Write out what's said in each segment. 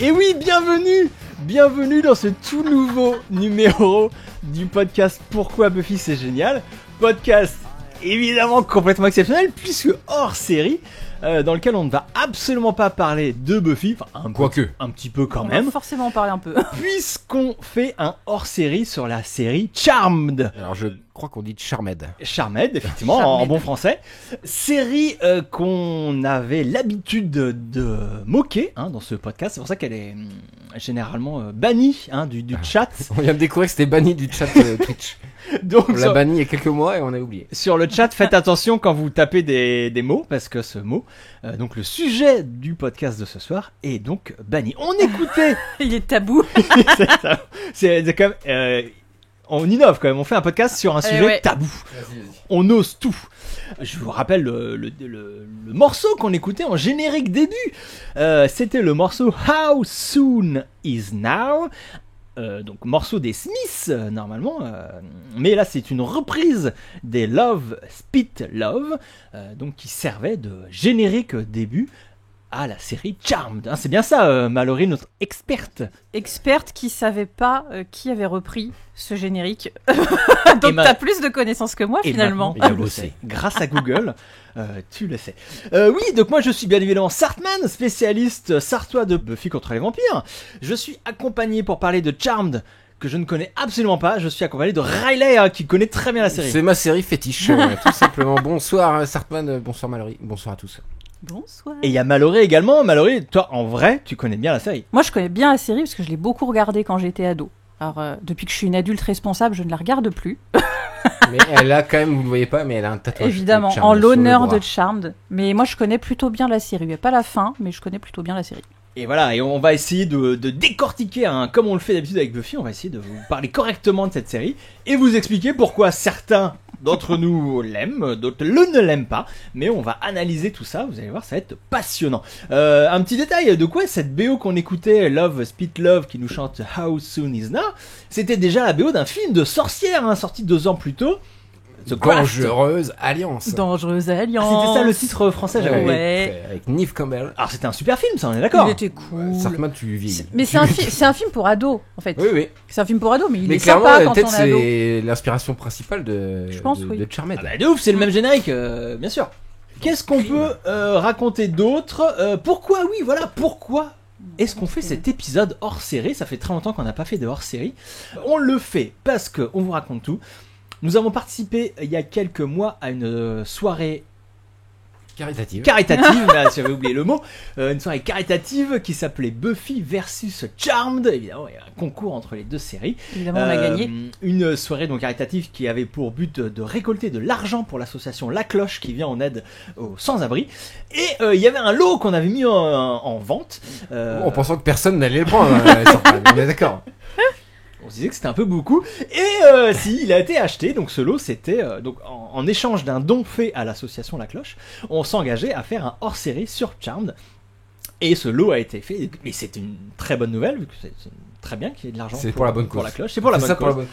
Et oui, bienvenue dans ce tout nouveau numéro du podcast Pourquoi Buffy c'est génial. Podcast évidemment complètement exceptionnel puisque hors série, dans lequel on ne va absolument pas parler de Buffy, enfin un petit peu quand même. On va forcément en parler un peu. Puisqu'on fait un hors série sur la série Charmed. Alors je crois qu'on dit Charmed, effectivement, en bon français. Série qu'on avait l'habitude de moquer dans ce podcast. C'est pour ça qu'elle est généralement bannie du chat. On vient de découvrir que c'était banni du chat Twitch. Donc, on l'a banni il y a quelques mois et on a oublié. Sur le chat, faites attention quand vous tapez des mots, parce que ce mot, donc le sujet du podcast de ce soir, est donc banni. On écoutait... Il est tabou. c'est quand même... on innove quand même, on fait un podcast sur un sujet tabou. Vas-y. On ose tout. Je vous rappelle le morceau qu'on écoutait en générique début. C'était le morceau How Soon Is Now. Donc morceau des Smiths normalement, mais là c'est une reprise des Love Spit Love, donc qui servait de générique début à la série Charmed. C'est bien ça, Mallory, notre experte qui savait pas qui avait repris ce générique. Donc t'as plus de connaissances que moi finalement. Tu le sais. Grâce à Google, tu le sais. Oui, donc moi je suis bien évidemment Sartman, spécialiste sartois de Buffy contre les vampires. Je suis accompagné pour parler de Charmed, que je ne connais absolument pas. Je suis accompagné de Riley, qui connaît très bien la série. C'est ma série fétiche, tout simplement. Bonsoir Sartman, bonsoir Mallory, bonsoir à tous. Bonsoir. Et il y a Mallory également. Mallory, toi, en vrai, tu connais bien la série. Moi, je connais bien la série parce que je l'ai beaucoup regardée quand j'étais ado. Alors, depuis que je suis une adulte responsable, je ne la regarde plus. Mais elle a quand même, vous ne le voyez pas, mais elle a un tatouage. Évidemment, en l'honneur de Charmed. Mais moi, je connais plutôt bien la série. Il n'y a pas la fin, mais je connais plutôt bien la série. Et voilà, et on va essayer de décortiquer, comme on le fait d'habitude avec Buffy, on va essayer de vous parler correctement de cette série et vous expliquer pourquoi certains d'entre nous l'aiment, d'autres ne l'aiment pas, mais on va analyser tout ça, vous allez voir, ça va être passionnant. Un petit détail, de quoi cette BO qu'on écoutait, Love, Spit Love, qui nous chante How Soon Is Now, c'était déjà la BO d'un film de sorcière, sorti 2 ans plus tôt. Dangereuse Alliance. Dangereuse Alliance. C'était ça le titre français, j'avais oublié. Ouais. Avec Neve Campbell. Alors c'était un super film, ça, on est d'accord. Il était cool. Sartman, tu vieillis. Mais c'est un film pour ados, en fait. Oui. C'est un film pour ados, mais il est clairement, sympa quand on est peut-être ado. c'est l'inspiration principale de Charmed. De ouf, c'est le même générique, bien sûr. Qu'est-ce qu'on peut raconter d'autre Pourquoi est-ce qu'on fait cet épisode hors série? Ça fait très longtemps qu'on n'a pas fait de hors série. On le fait parce que, on vous raconte tout. Nous avons participé il y a quelques mois à une soirée caritative, j'avais oublié le mot, une soirée caritative qui s'appelait Buffy versus Charmed. Évidemment, il y a un concours entre les deux séries. Évidemment, on a gagné. Une soirée donc caritative qui avait pour but de récolter de l'argent pour l'association La Cloche qui vient en aide aux sans-abri. Et il y avait un lot qu'on avait mis en vente. En pensant que personne n'allait le prendre, on est d'accord. On se disait que c'était un peu beaucoup, et il a été acheté. Donc ce lot, c'était donc en échange d'un don fait à l'association La Cloche, on s'engageait à faire un hors-série sur Charmed. Et ce lot a été fait, et c'est une très bonne nouvelle vu que c'est très bien qu'il y ait de l'argent pour la bonne cause. Pour La Cloche. C'est pour la bonne cause.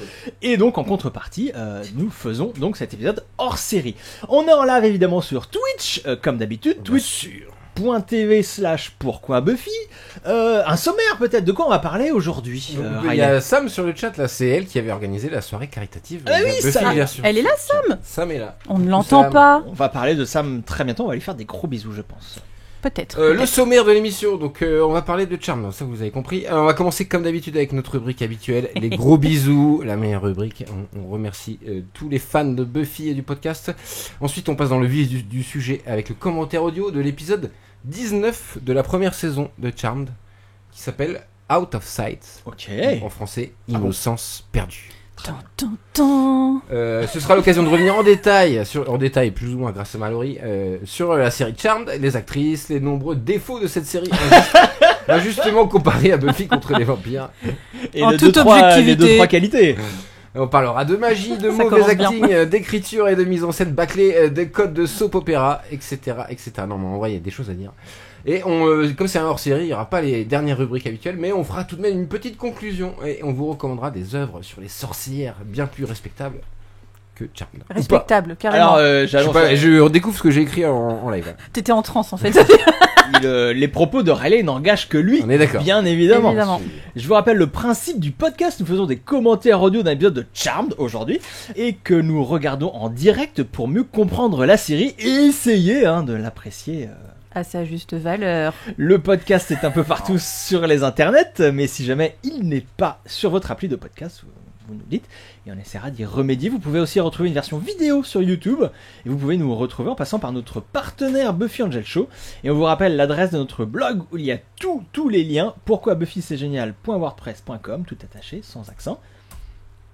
Et donc en contrepartie, nous faisons donc cet épisode hors-série. On est en live évidemment sur Twitch, comme d'habitude. Twitch.tv/pourquoi Buffy. Un sommaire peut-être, de quoi on va parler aujourd'hui. Il y a Sam sur le chat là, c'est elle qui avait organisé la soirée caritative. Elle est là, Sam. Sam est là. On ne l'entend pas. On va parler de Sam très bientôt, on va lui faire des gros bisous je pense. Peut-être. Le sommaire de l'émission, donc on va parler de Charmed, ça vous avez compris. On va commencer comme d'habitude avec notre rubrique habituelle, les gros bisous, la meilleure rubrique. On remercie tous les fans de Buffy et du podcast. Ensuite on passe dans le vif du sujet avec le commentaire audio de l'épisode 19 de la première saison de Charmed, qui s'appelle Out of Sight. Ok. En français, Innocence perdue. Ce sera l'occasion de revenir en détail plus ou moins grâce à Mallory, sur la série Charmed, les actrices, les nombreux défauts de cette série injustement comparée à Buffy contre les vampires. Et les 2-3 qualités. On parlera de magie, de mauvais acting, d'écriture et de mise en scène bâclée, des codes de soap opéra, etc., etc. Non, mais en vrai, il y a des choses à dire. Et comme c'est un hors-série, il n'y aura pas les dernières rubriques habituelles, mais on fera tout de même une petite conclusion et on vous recommandera des œuvres sur les sorcières bien plus respectables que Charmed. Respectable, carrément. Alors, je découvre ce que j'ai écrit en live. T'étais en transe en fait. Les propos de Riley n'engagent que lui. On est d'accord. Bien évidemment. Évidemment. Je vous rappelle le principe du podcast. Nous faisons des commentaires audio d'un épisode de Charmed aujourd'hui et que nous regardons en direct pour mieux comprendre la série et essayer de l'apprécier. À sa juste valeur. Le podcast est un peu partout sur les internets, mais si jamais il n'est pas sur votre appli de podcast, vous nous dites et on essaiera d'y remédier. Vous pouvez aussi retrouver une version vidéo sur YouTube et vous pouvez nous retrouver en passant par notre partenaire Buffy Angel Show. Et on vous rappelle l'adresse de notre blog où il y a tous les liens. Pourquoi Buffy c'est génial.wordpress.com, tout attaché, sans accent.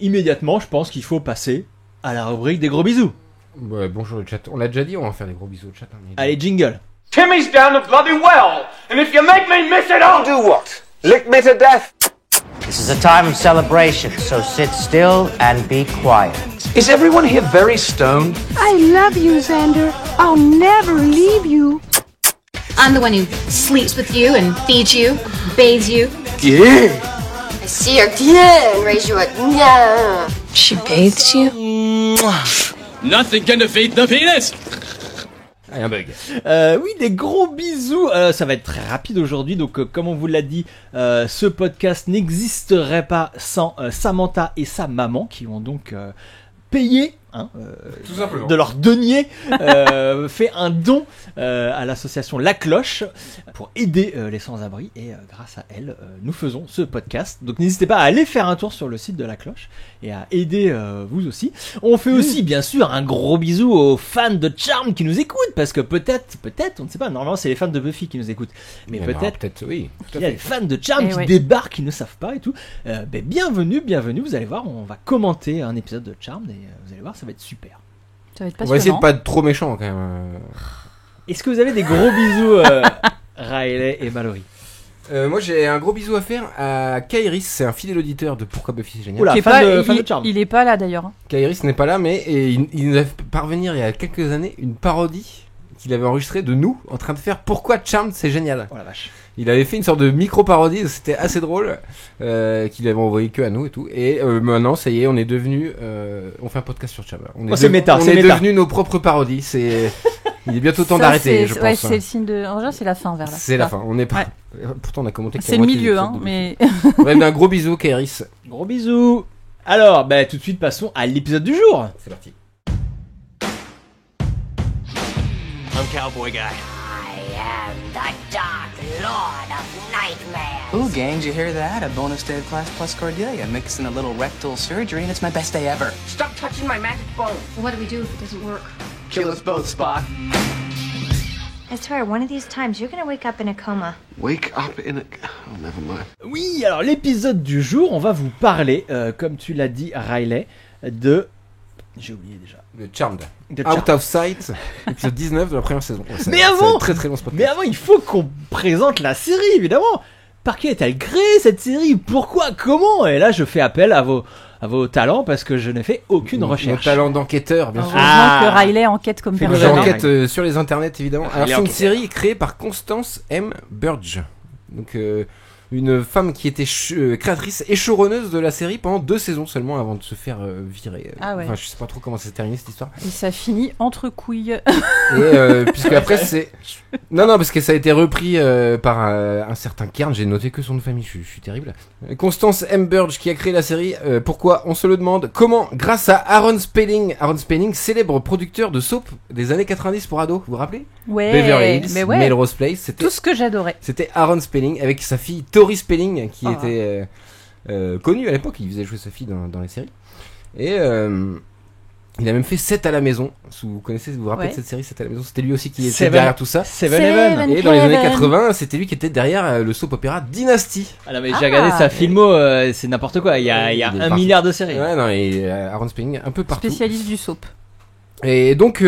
Immédiatement, je pense qu'il faut passer à la rubrique des gros bisous. Ouais, bonjour le chat. On l'a déjà dit, on va faire des gros bisous au chat. Allez, jingle. Timmy's down the bloody well, and if you make me miss it, I'll Do what? Lick me to death? This is a time of celebration, so sit still and be quiet. Is everyone here very stoned? I love you, Xander. I'll never leave you. I'm the one who sleeps with you and feeds you, bathes you. Yeah. I see her bien, raise you a bien. She bathes you? Nothing can defeat the penis. Ah, un bug. Oui, des gros bisous. Ça va être très rapide aujourd'hui. Donc, comme on vous l'a dit, ce podcast n'existerait pas sans Samantha et sa maman qui ont donc payé Tout simplement. de leur denier, fait un don à l'association La Cloche pour aider les sans-abri. Et grâce à elle, nous faisons ce podcast. Donc, n'hésitez pas à aller faire un tour sur le site de La Cloche et à aider vous aussi. On fait aussi, bien sûr, un gros bisou aux fans de Charmed qui nous écoutent, parce que peut-être, on ne sait pas, normalement c'est les fans de Buffy qui nous écoutent, mais peut-être oui. il y a des fans de Charmed qui ouais. débarquent, qui ne savent pas et tout. Bienvenue, vous allez voir, on va commenter un épisode de Charmed et vous allez voir, ça va être super. Ça va être On va essayer passionnant. de pas être trop méchant quand même. Est-ce que vous avez des gros bisous, Riley et Mallory? Moi j'ai un gros bisou à faire à Kairis, c'est un fidèle auditeur de Pourquoi Buffy c'est génial. Oula. Qui est fan pas- de Charmed. il est pas là d'ailleurs. hein. Kairis n'est pas là, mais il nous a fait parvenir il y a quelques années une parodie qu'il avait enregistrée de nous en train de faire Pourquoi Charmed c'est génial. Oh la vache. Il avait fait une sorte de micro-parodie, c'était assez drôle, qu'il avait envoyé que à nous et tout. Et maintenant, ça y est, on est devenu... on fait un podcast sur Charmed. C'est méta, on c'est est méta. devenus nos propres parodies. Il est bientôt temps Ça, d'arrêter, je pense. Ouais, c'est le signe de. En général, c'est la fin vers là. C'est la fin, on est pas... Ouais. Pourtant, on a commenté que C'est la le moitié milieu, des hein, épisodes de mais. Buffy. Ouais, un gros bisou, Kairis. Gros bisous. Alors, tout de suite, passons à l'épisode du jour. C'est parti. I'm Cowboy Guy. I am the Dark Lord of Nightmare. Ooh, gang, did you hear that? A bonus day of Class Plus Cordelia. Mixing a little rectal surgery, and it's my best day ever. Stop touching my magic bone. What do we do if it doesn't work? Kill us both, Spock. I swear, one of these times you're gonna wake up in a coma. Wake up in a... Oh, never mind. Oui, alors l'épisode du jour, on va vous parler, comme tu l'as dit, Riley, de... J'ai oublié déjà. Le Charmed. De Out of Sight, épisode 19 de la première saison. Ouais, Mais ça va avant- être très très long ce podcast. Mais avant, il faut qu'on présente la série, évidemment. Par qui est-elle créée, cette série? Pourquoi? Comment? Et là, je fais appel à vos talents, parce que je n'ai fait aucune Nos recherche. talents d'enquêteur, bien sûr. Heureusement Ah. que Riley enquête comme Fais Moi, Personne. j'enquête sur les internets évidemment. Alors Les c'est une enquêteurs. série créée par Constance M. Burge. Donc une femme qui était créatrice et showrunneuse de la série pendant 2 saisons seulement avant de se faire virer. Ah ouais. Enfin je sais pas trop comment ça s'est terminé cette histoire. Et ça finit entre couilles. Et puisque après c'est non parce que ça a été repris par un certain Kern. J'ai noté que son nom de famille. Je suis terrible. Constance M. Burge qui a créé la série. Pourquoi on se le demande. Comment? Grâce à Aaron Spelling, célèbre producteur de soap des années 90 pour ados. Vous vous rappelez? Ouais. Beverly Hills, Mais ouais. Melrose Place. C'était Tout ce que j'adorais. C'était Aaron Spelling avec sa fille Tori Spelling qui était connue à l'époque. Il faisait jouer sa fille dans les séries. Et il a même fait 7 à la maison. Vous vous rappelez Ouais. de cette série 7 à la maison? C'était lui aussi qui était Seven. derrière tout ça. Seven Heaven. Et dans les années Heaven. 80, c'était lui qui était derrière le soap opéra Dynasty. Ah non, mais j'ai regardé sa filmo, c'est n'importe quoi. Il y a Il est 1 partout. milliard de séries. Ouais, non, et Aaron Spelling un peu partout. Spécialiste du soap. Et donc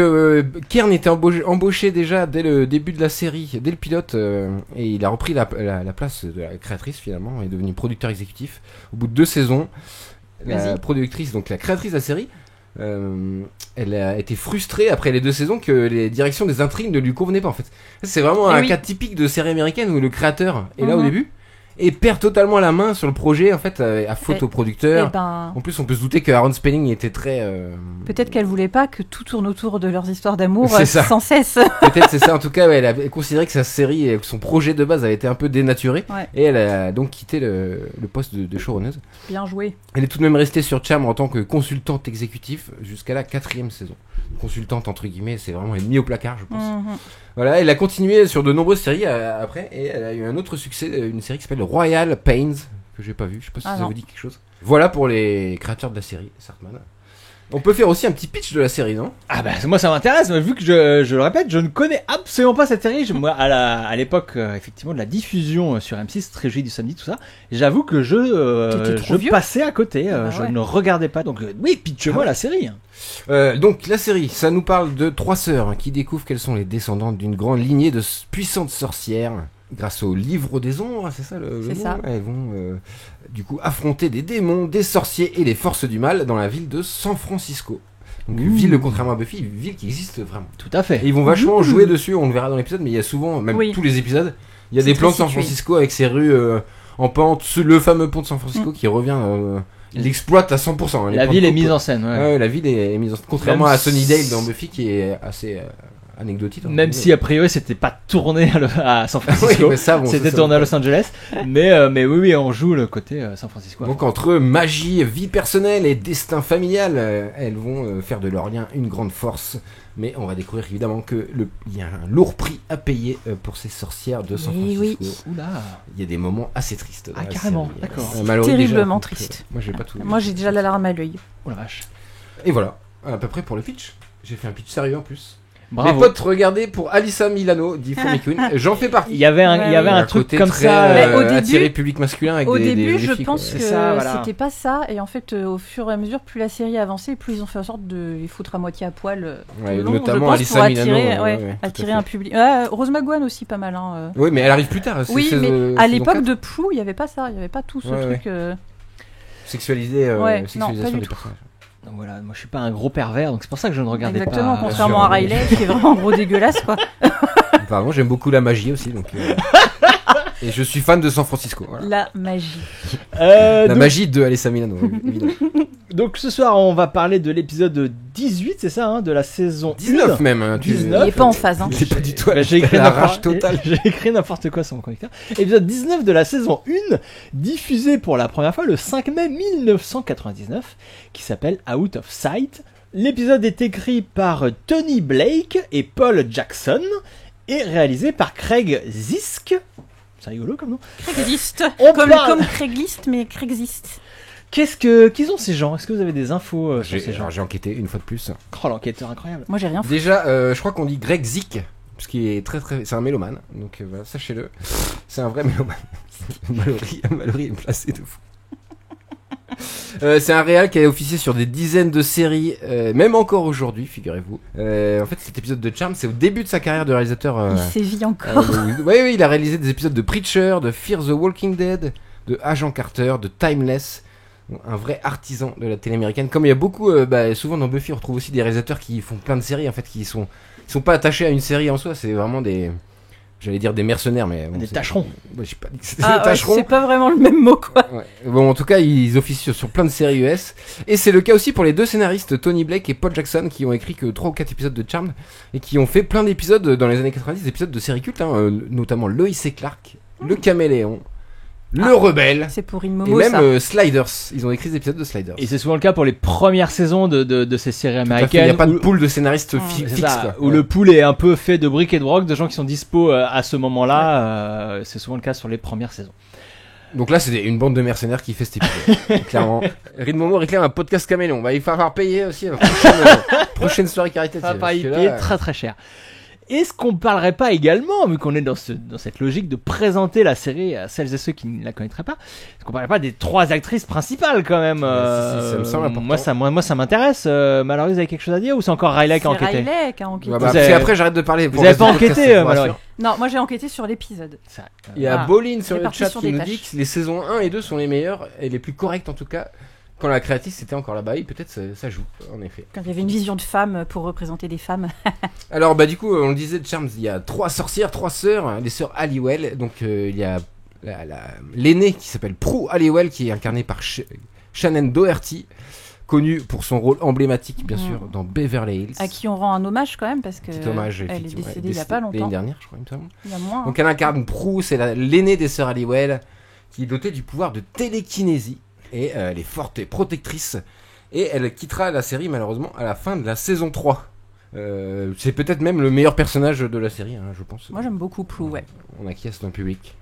Kern était embauché déjà dès le début de la série, dès le pilote, et il a repris la place de la créatrice finalement, est devenu producteur exécutif au bout de 2 saisons. La Vas-y. productrice, donc la créatrice de la série, elle a été frustrée après les 2 saisons que les directions des intrigues ne lui convenaient pas en fait. C'est vraiment Eh un oui. cas typique de série américaine où le créateur est là au Mhm. début et perd totalement la main sur le projet en fait à faute au producteur. En plus on peut se douter que Aaron Spelling était très peut-être qu'elle voulait pas que tout tourne autour de leurs histoires d'amour sans cesse. Peut-être c'est ça, en tout cas elle a considéré que sa série et son projet de base avait été un peu dénaturé et elle a donc quitté le poste de showrunneuse. Bien joué. Elle est tout de même restée sur Charmed en tant que consultante exécutive jusqu'à la 4e saison. Consultante entre guillemets, c'est vraiment mis au placard je pense. Voilà, elle a continué sur de nombreuses séries après et elle a eu un autre succès, une série qui s'appelle Royal Pains que j'ai pas vu, je sais pas si ça vous dit quelque chose. Voilà pour les créateurs de la série Sartman. On peut faire aussi un petit pitch de la série, non ? Ah bah moi ça m'intéresse, vu que je le répète, je ne connais absolument pas cette série. Moi à l'époque effectivement de la diffusion sur M6, très jeudi du samedi, tout ça, j'avoue que je passais à côté, je ne regardais pas. Donc oui, pitch-moi la série. Donc la série, ça nous parle de 3 sœurs qui découvrent qu'elles sont les descendantes d'une grande lignée de puissantes sorcières. Grâce au livre des ombres, c'est ça le nom. Ça. Elles vont du coup affronter des démons, des sorciers et les forces du mal dans la ville de San Francisco. Donc ville, contrairement à Buffy, une ville qui existe vraiment. Tout à fait. Et ils vont vachement jouer dessus, on le verra dans l'épisode, mais il y a souvent, même tous les épisodes, il y a des plans de San Francisco avec ses rues en pente, le fameux pont de San Francisco qui revient... il exploite à 100%. La ville est mise en scène. Ouais, la ville est mise en scène. Contrairement à Sunnydale dans Buffy qui est assez anecdotique. Même si a priori c'était pas tourné à San Francisco, c'était tourné à Los Angeles. Mais oui, on joue le côté San Francisco. Donc entre magie, vie personnelle et destin familial, elles vont faire de leur lien une grande force. Mais on va découvrir évidemment que il y a un lourd prix à payer pour ces sorcières de San Francisco. Oui. Oula. Il y a des moments assez tristes. Ah carrément, d'accord. Terriblement triste. Moi j'ai pas tout. Moi j'ai déjà la larme à l'œil. Oh la vache. Et voilà, à peu près pour le pitch. J'ai fait un pitch sérieux en plus. Bravo. Mes potes, regardez pour Alyssa Milano, dit Fourmi Queen. J'en fais partie. Il y avait un truc comme ça. Au début, attiré public masculin avec au des début, je pense que c'était pas ça. Et en fait, au fur et à mesure, plus la série avançait, plus ils ont fait en sorte de les foutre à moitié à poil. Notamment Alyssa Milano. Attirer un public. Rose McGowan aussi, pas mal. Oui, mais elle arrive plus tard. Oui, mais à l'époque de Plou, il y avait pas ça. Il y avait pas tout ce truc. Sexualisation des personnages. Donc voilà, moi je suis pas un gros pervers, donc c'est pour ça que je ne regardais pas. Exactement, contrairement à Riley, qui est vraiment gros dégueulasse, quoi. Apparemment, j'aime beaucoup la magie aussi, donc. Et je suis fan de San Francisco. Voilà. La magie. Magie de Alyssa Milano, évidemment. Donc ce soir, on va parler de l'épisode 18, c'est ça, de la saison 19 même. 19. Il est pas en phase. Il est pas du tout. J'ai écrit n'importe quoi sur mon connecteur. Épisode 19 de la saison 1, diffusé pour la première fois le 5 mai 1999, qui s'appelle Out of Sight. L'épisode est écrit par Tony Blake et Paul Jackson et réalisé par Craig Zisk. C'est rigolo comme nom. Craigslist. Comme Craigslist, mais Craigslist. Qu'ils ont ces gens ? Est-ce que vous avez des infos sur ces gens ? J'ai enquêté une fois de plus. Oh, l'enquêteur incroyable. Moi j'ai rien fait. Déjà, je crois qu'on dit Greg Zik, parce qu'il est c'est un mélomane, donc voilà, sachez-le. C'est un vrai mélomane. Mallory est placé de fou. C'est un réal qui a officié sur des dizaines de séries, même encore aujourd'hui, figurez-vous. En fait, cet épisode de Charmed, c'est au début de sa carrière de réalisateur. Il sévit encore. Oui, il a réalisé des épisodes de Preacher, de Fear the Walking Dead, de Agent Carter, de Timeless. Un vrai artisan de la télé américaine. Comme il y a beaucoup, souvent dans Buffy, on retrouve aussi des réalisateurs qui font plein de séries, en fait, qui sont pas attachés à une série en soi. C'est vraiment j'allais dire des mercenaires, mais des tâcherons. J'ai pas dit que c'était des tâcherons. C'est pas vraiment le même mot, quoi. Ouais. Bon, en tout cas, ils officient sur plein de séries US. Et c'est le cas aussi pour les deux scénaristes, Tony Blake et Paul Jackson, qui ont écrit que 3 ou 4 épisodes de Charmed et qui ont fait plein d'épisodes dans les années 90, des épisodes de séries cultes, notamment Lois et Clark, Le Caméléon, Le Rebelle. C'est pour une momo, et même Sliders. Ils ont écrit des épisodes de Sliders. Et c'est souvent le cas pour les premières saisons de ces séries américaines. Il n'y a pas de pool de scénaristes fixes. Où le pool est un peu fait de briques et de broc, de gens qui sont dispo à ce moment-là. C'est souvent le cas sur les premières saisons. Donc là, c'est une bande de mercenaires qui fait cet épisode. Clairement. Reed Momo réclame un podcast caméléon. Il va falloir payer aussi la prochaine soirée caritative. Ça va pas y payer très très cher. Est-ce qu'on parlerait pas également, vu qu'on est dans cette logique de présenter la série à celles et ceux qui ne la connaîtraient pas, est-ce qu'on parlerait pas des 3 actrices principales quand même ça me semble important. Moi ça m'intéresse. Mallory, vous avez quelque chose à dire ou c'est encore Riley qui a enquêté ? C'est Riley qui a enquêté. Parce qu'après j'arrête de parler. Vous n'avez pas enquêté, Mallory ? Non, moi j'ai enquêté sur l'épisode. Il y a Bolin sur le chat qui nous dit que les saisons 1 et 2 sont les meilleures et les plus correctes en tout cas. Quand la créatrice était encore là-bas, peut-être ça joue, en effet. Quand il y avait une vision de femme pour représenter des femmes. Alors, du coup, on le disait de Charmed, il y a 3 sorcières, 3 sœurs, les sœurs Halliwell. Donc, il y a l'aîné qui s'appelle Prue Halliwell, qui est incarné par Shannon Doherty, connue pour son rôle emblématique, bien sûr, dans Beverly Hills. À qui on rend un hommage quand même, parce que elle est décédée il n'y a pas longtemps. L'année dernière, je crois, il me semble. Il y a moins. Donc elle incarne Prue, c'est l'aînée des sœurs Halliwell, qui est dotée du pouvoir de télékinésie, et elle est forte et protectrice, et elle quittera la série malheureusement à la fin de la saison 3. C'est peut-être même le meilleur personnage de la série, je pense. Moi j'aime beaucoup Prue, ouais. On acquiesce dans le public.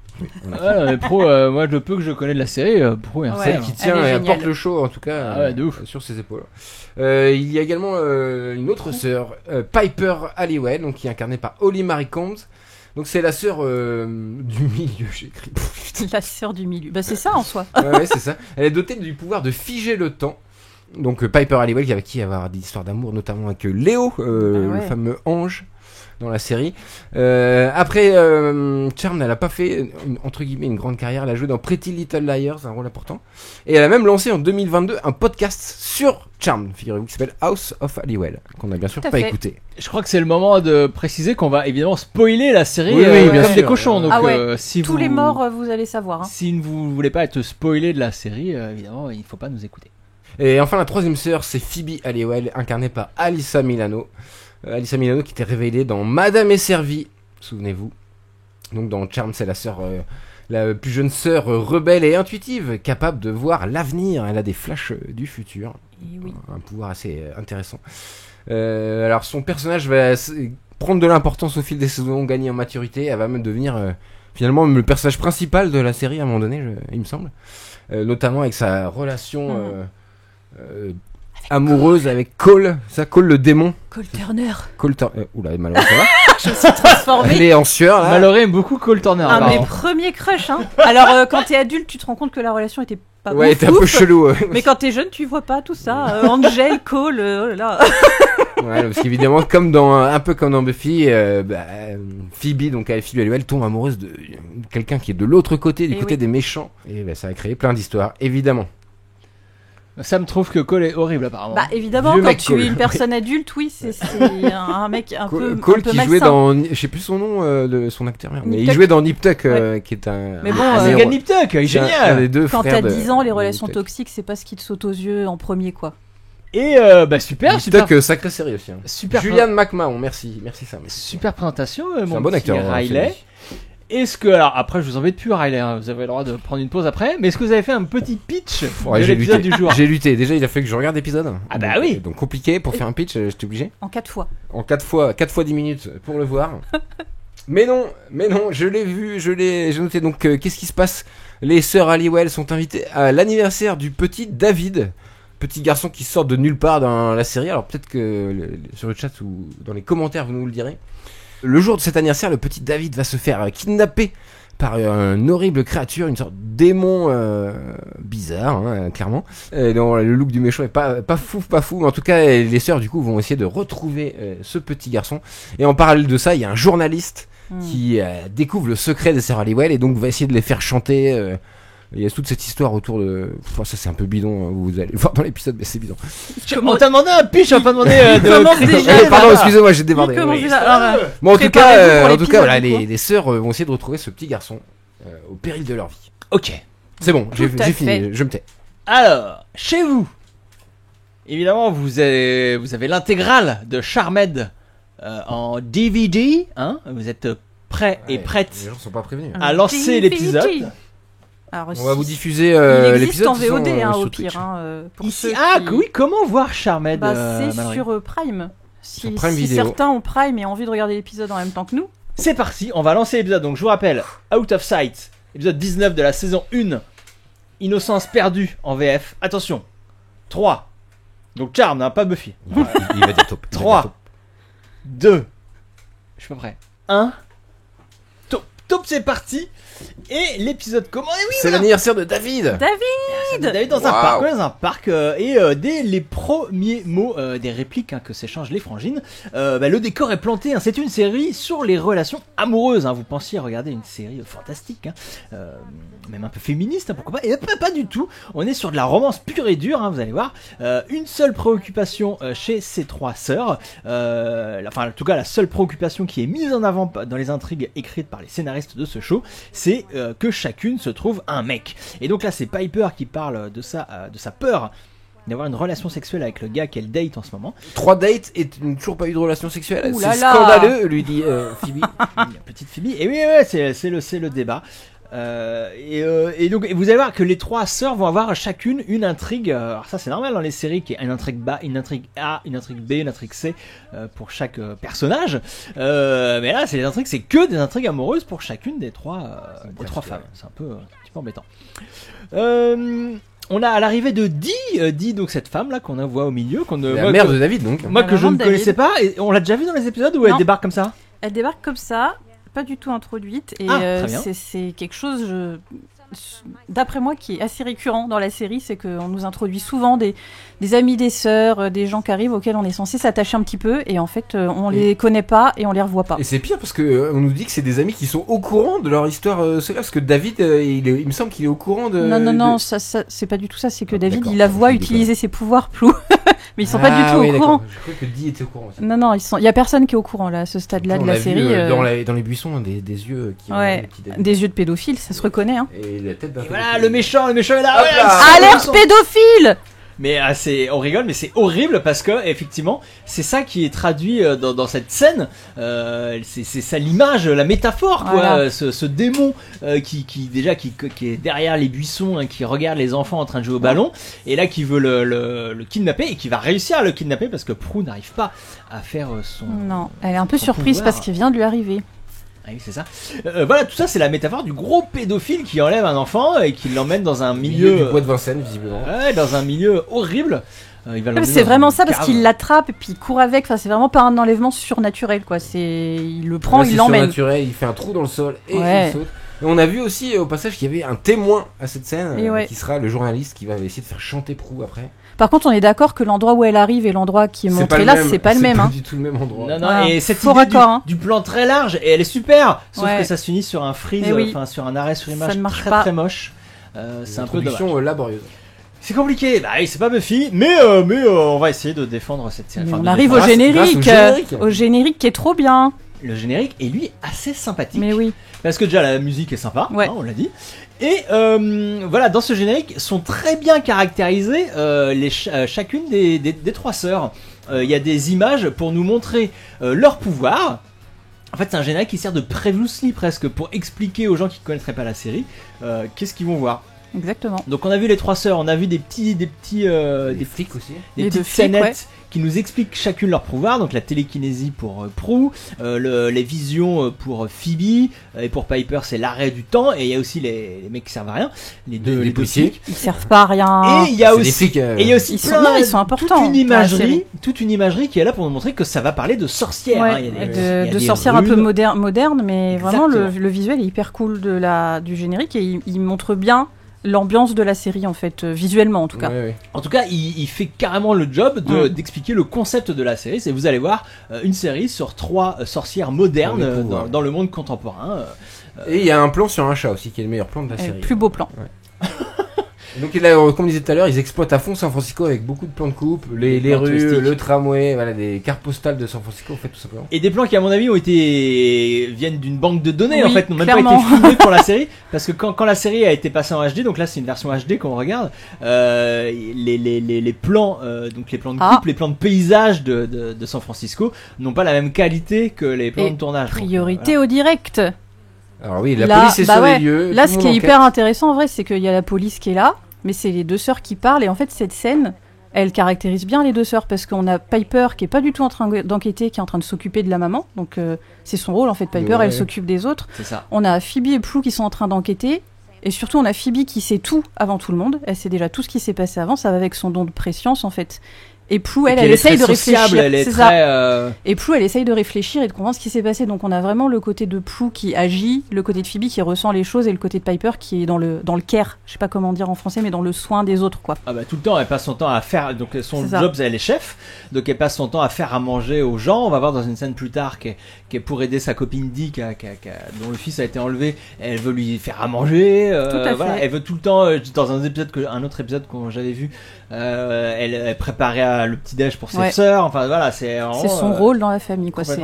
Mais Prue, moi le peu que je connais de la série, Prue, celle qui tient et apporte le show en tout cas sur ses épaules. Il y a également une autre sœur, Piper Halliwell, donc qui est incarnée par Holly Marie Combs. Donc c'est la sœur du milieu, j'ai écrit. La sœur du milieu, c'est ça en soi. Ouais, c'est ça. Elle est dotée du pouvoir de figer le temps. Donc Piper Halliwell, avec qui elle va avoir des histoires d'amour, notamment avec Léo, le fameux ange dans la série. Après, Charmed, elle a pas fait entre guillemets une grande carrière. Elle a joué dans Pretty Little Liars, un rôle important. Et elle a même lancé en 2022 un podcast sur Charmed, figurez-vous, qui s'appelle House of Halliwell, qu'on a bien sûr pas écouté. Je crois que c'est le moment de préciser qu'on va évidemment spoiler la série bien comme sûr. Des cochons. Donc, si tous les morts, vous allez savoir. Si vous voulez pas être spoilé de la série, évidemment, il faut pas nous écouter. Et enfin, la troisième sœur, c'est Phoebe Halliwell, incarnée par Alyssa Milano. Alyssa Milano qui était révélée dans Madame est servie, souvenez-vous. Donc dans Charmed, c'est la sœur, la plus jeune sœur rebelle et intuitive, capable de voir l'avenir. Elle a des flashs du futur. Et oui. Un pouvoir assez intéressant. Alors son personnage va prendre de l'importance au fil des saisons, gagner en maturité. Elle va même devenir finalement le personnage principal de la série à un moment donné, il me semble. Notamment avec sa relation amoureuse avec Cole, Cole le démon. Cole Turner. Oula, malheureusement ça va. Je me suis transformée. Elle est en sueur là. Malheureusement aime beaucoup Cole Turner. Un de mes premiers crushs. Alors quand t'es adulte, tu te rends compte que la relation était pas ouais, était un peu chelou. Mais quand t'es jeune, tu vois pas tout ça. Angel, Cole, oh là là. Ouais, parce qu'évidemment, un peu comme dans Buffy, Phoebe, donc Phoebe Halliwell, tombe amoureuse de quelqu'un qui est de l'autre côté, du côté des méchants. Et ça a créé plein d'histoires, évidemment. Ça me trouve que Cole est horrible apparemment. Bah évidemment, quand tu es une personne adulte, oui, c'est un mec un peu Cole qui malsain. jouait dans, je sais plus son nom de son acteur, mais il jouait dans Nip Tuck, qui est un. Mais bon, c'est gars Nip Tuck, il est génial. Un des deux quand frères t'as 10 ans, les relations toxiques, c'est pas ce qui te saute aux yeux en premier, quoi. Et super, Nip Tuck, sacrée série aussi. Super. Julian McMahon, merci Sam. Super présentation, mon un bon acteur, Riley. Est-ce que, alors après je vous embête plus Riley, vous avez le droit de prendre une pause après, mais est-ce que vous avez fait un petit pitch de l'épisode du jour? J'ai lutté, déjà il a fallu que je regarde l'épisode. Ah bah oui. Donc compliqué pour faire un pitch, j'étais obligé. En 4 fois. En 4 fois 10 minutes pour le voir. mais non, je l'ai vu, j'ai noté. Donc qu'est-ce qui se passe? Les sœurs Halliwell sont invitées à l'anniversaire du petit David. Petit garçon qui sort de nulle part dans la série, alors peut-être que sur le chat ou dans les commentaires vous nous le direz. Le jour de cet anniversaire, le petit David va se faire kidnapper par une horrible créature, une sorte de démon bizarre, clairement. Non, le look du méchant est pas fou, mais en tout cas, les sœurs du coup vont essayer de retrouver ce petit garçon. Et en parallèle de ça, il y a un journaliste qui découvre le secret des sœurs Halliwell et donc va essayer de les faire chanter. Il y a toute cette histoire autour de. Enfin, ça c'est un peu bidon, vous allez le voir dans l'épisode, mais c'est bidon. On t'a demandé un pitch, on t'a pas demandé de. Pardon, excusez-moi, j'ai débordé. Bon, en tout cas, voilà, les sœurs vont essayer de retrouver ce petit garçon au péril de leur vie. Ok. C'est bon, j'ai fini, je me tais. Alors, chez vous, évidemment, vous avez l'intégrale de Charmed en DVD, hein. Vous êtes prêts et prêtes. Les gens sont pas prévenus. À lancer l'épisode. Alors, on va vous diffuser l'épisode en VOD au pire. Pour ici, oui, comment voir Charmed? C'est sur Prime. Si Video. Certains ont Prime et ont envie de regarder l'épisode en même temps que nous. C'est parti, on va lancer l'épisode. Donc je vous rappelle, Out of Sight, épisode 19 de la saison 1. Innocence perdue en VF. Attention, 3. Donc Charmed, pas Buffy. Il va dire top. 3, 2, je suis pas prêt. 1. Top, c'est parti. Et l'épisode commence. C'est l'anniversaire de David. David dans un parc, et dès les premiers mots des répliques que s'échangent les frangines, le décor est planté. C'est une série sur les relations amoureuses. Vous pensiez regarder une série fantastique, même un peu féministe, pourquoi pas? Et pas du tout. On est sur de la romance pure et dure, vous allez voir. Une seule préoccupation chez ces trois sœurs. En tout cas, la seule préoccupation qui est mise en avant dans les intrigues écrites par les scénaristes de ce show, c'est que chacune se trouve un mec. Et donc là c'est Piper qui parle de sa peur d'avoir une relation sexuelle avec le gars qu'elle date en ce moment. 3 dates et toujours pas eu de relation sexuelle. Oulala. C'est scandaleux, lui dit Phoebe. Petite Phoebe. Et oui, c'est le débat. Et donc vous allez voir que les 3 sœurs vont avoir chacune une intrigue. Alors ça c'est normal dans les séries, qui est une intrigue une intrigue A, une intrigue B, une intrigue C pour chaque personnage. Mais là c'est que des intrigues amoureuses pour chacune des trois femmes. C'est un petit peu embêtant. On a à l'arrivée de Dee, donc cette femme là qu'on voit au milieu, la mère de David donc. Moi que je ne connaissais pas, et on l'a déjà vu dans les épisodes où elle débarque comme ça. Elle débarque comme ça, pas du tout introduite, et c'est quelque chose, d'après moi, qui est assez récurrent dans la série, c'est qu'on nous introduit souvent des amis, des sœurs, des gens qui arrivent auxquels on est censé s'attacher un petit peu, et en fait on les connaît pas et on les revoit pas. Et c'est pire parce que on nous dit que c'est des amis qui sont au courant de leur histoire parce que David il me semble qu'il est au courant de... Non, ça c'est pas du tout ça, c'est que David il la voit utiliser ses pouvoirs Plou. Mais ils sont pas du tout au courant. Je crois que Dee était au courant aussi. Non, il y a personne qui est au courant là à ce stade-là de la série. Dans les buissons des yeux qui des yeux de pédophile, ça se reconnaît hein. Et la tête d'un voilà, le méchant est là. Alerte pédophile. Mais on rigole, mais c'est horrible parce que effectivement, c'est ça qui est traduit dans cette scène. C'est ça l'image, la métaphore, quoi. Voilà. Ce démon qui est derrière les buissons, hein, qui regarde les enfants en train de jouer au ballon, et là qui veut le kidnapper et qui va réussir à le kidnapper parce que Prue n'arrive pas à faire son. Non, elle est un peu surprise pouvoir. parce qu'il vient de lui arriver. Ah oui, c'est ça. Voilà, tout ça, c'est la métaphore du gros pédophile qui enlève un enfant et qui l'emmène dans un milieu du bois de Vincennes, visiblement. Ouais, dans un milieu horrible. C'est vraiment ça parce qu'il l'attrape et puis il court avec. Enfin, c'est vraiment pas un enlèvement surnaturel, quoi. Il le prend, il l'emmène. Surnaturel, il fait un trou dans le sol et il saute. Et on a vu aussi au passage qu'il y avait un témoin à cette scène qui sera le journaliste qui va essayer de faire chanter Prue après. Par contre, on est d'accord que l'endroit où elle arrive et l'endroit qui est montré là, c'est pas le même. C'est pas du tout le même endroit. Non, et cette idée du plan très large, et elle est super. Sauf que ça se finit sur un freeze, sur un arrêt sur image très moche. C'est un peu dommage. Laborieuse. C'est compliqué, c'est pas Buffy, mais on va essayer de défendre cette série. On arrive au générique qui est trop bien. Le générique est lui assez sympathique. Mais oui. Parce que déjà la musique est sympa, on l'a dit. Et voilà, dans ce générique sont très bien caractérisées chacune des 3 sœurs. Il y a des images pour nous montrer leur pouvoir. En fait, c'est un générique qui sert de previously presque pour expliquer aux gens qui ne connaîtraient pas la série qu'est-ce qu'ils vont voir. Exactement. Donc on a vu les 3 sœurs, on a vu des flics aussi, des petites scénettes qui nous expliquent chacune leur pouvoir. Donc la télékinésie pour Prue, les visions pour Phoebe, et pour Piper c'est l'arrêt du temps, et il y a aussi les mecs qui servent à rien, les policiers. Ils servent pas à rien. Et il y a aussi ils sont importants. Toute une imagerie qui est là pour nous montrer que ça va parler de sorcières. Il y a de sorcières un peu modernes, mais exactement. Vraiment le visuel est hyper cool du générique, et il montre bien l'ambiance de la série en fait, visuellement en tout cas. En tout cas, il fait carrément le job d'expliquer le concept de la série. C'est, vous allez voir, une série sur 3 sorcières modernes dans le monde contemporain. Et il y a un plan sur un chat aussi qui est le meilleur plan de la série. Le plus beau plan. Donc là, comme on disait tout à l'heure, ils exploitent à fond San Francisco avec beaucoup de plans de coupe, les rues, le tramway, voilà, des cartes postales de San Francisco en fait, tout simplement. Et des plans qui à mon avis viennent d'une banque de données en fait, n'ont même pas été filmés pour la série, parce que quand la série a été passée en HD, donc là c'est une version HD qu'on regarde, les plans, donc les plans de coupe, les plans de paysage de San Francisco n'ont pas la même qualité que les plans de tournage. Priorité au direct. Alors oui, la police est sur les lieux. Là, ce qui est hyper intéressant en vrai, c'est qu'il y a la police qui est là, mais c'est les 2 sœurs qui parlent, et en fait cette scène, elle caractérise bien les 2 sœurs, parce qu'on a Piper qui est pas du tout en train d'enquêter, qui est en train de s'occuper de la maman, donc c'est son rôle en fait. Piper, elle s'occupe des autres. C'est ça. On a Phoebe et Plou qui sont en train d'enquêter, et surtout on a Phoebe qui sait tout avant tout le monde. Elle sait déjà tout ce qui s'est passé avant, ça va avec son don de préscience en fait. Et Plou, elle essaye de réfléchir. Et Plou, elle essaye de réfléchir et de comprendre ce qui s'est passé. Donc on a vraiment le côté de Plou qui agit, le côté de Phoebe qui ressent les choses, et le côté de Piper qui est dans le care. Je sais pas comment dire en français, mais dans le soin des autres, quoi. Ah bah tout le temps, elle passe son temps à faire. Donc son job, elle est chef. Donc elle passe son temps à faire à manger aux gens. On va voir dans une scène plus tard qu'elle pour aider sa copine Dee, dont le fils a été enlevé. Elle veut lui faire à manger. Voilà, elle veut tout le temps. Dans un autre épisode que j'avais vu, elle préparait faire le petit déj pour ses sœurs. Enfin voilà, c'est son rôle dans la famille, quoi. C'est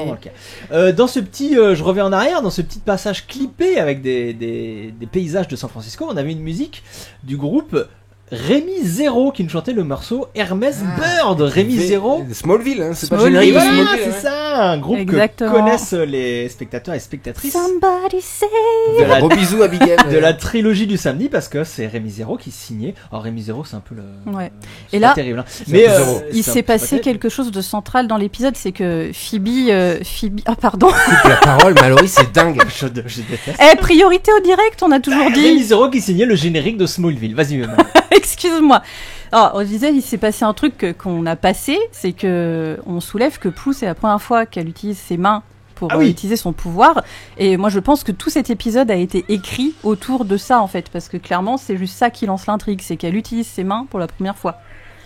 dans ce petit, je reviens en arrière, dans ce petit passage clippé avec des paysages de San Francisco, on avait une musique du groupe Rémi Zero qui nous chantait le morceau Hermès Bird. Rémi Zero, Smallville, hein, c'est pas générique de Smallville. C'est ça, un groupe que connaissent les spectateurs et spectatrices. Somebody save. Gros bisous à Big M. De la trilogie du samedi, parce que c'est Rémi Zero qui signait. Alors Rémi Zero, c'est un peu le. Ouais. C'est et là, terrible. Hein. Mais il s'est passé quelque chose de central dans l'épisode, c'est que Phoebe. Ah pardon. La parole, Mallory, c'est dingue. Je déteste. Priorité au direct, on a toujours dit. Rémi Zero qui signait le générique de Smallville. Vas-y. Excuse-moi. Alors, on disait, il s'est passé un truc qu'on a passé, c'est que on soulève que Prue, c'est la première fois qu'elle utilise ses mains pour utiliser son pouvoir. Et moi, je pense que tout cet épisode a été écrit autour de ça, en fait, parce que clairement, c'est juste ça qui lance l'intrigue, c'est qu'elle utilise ses mains pour la première fois.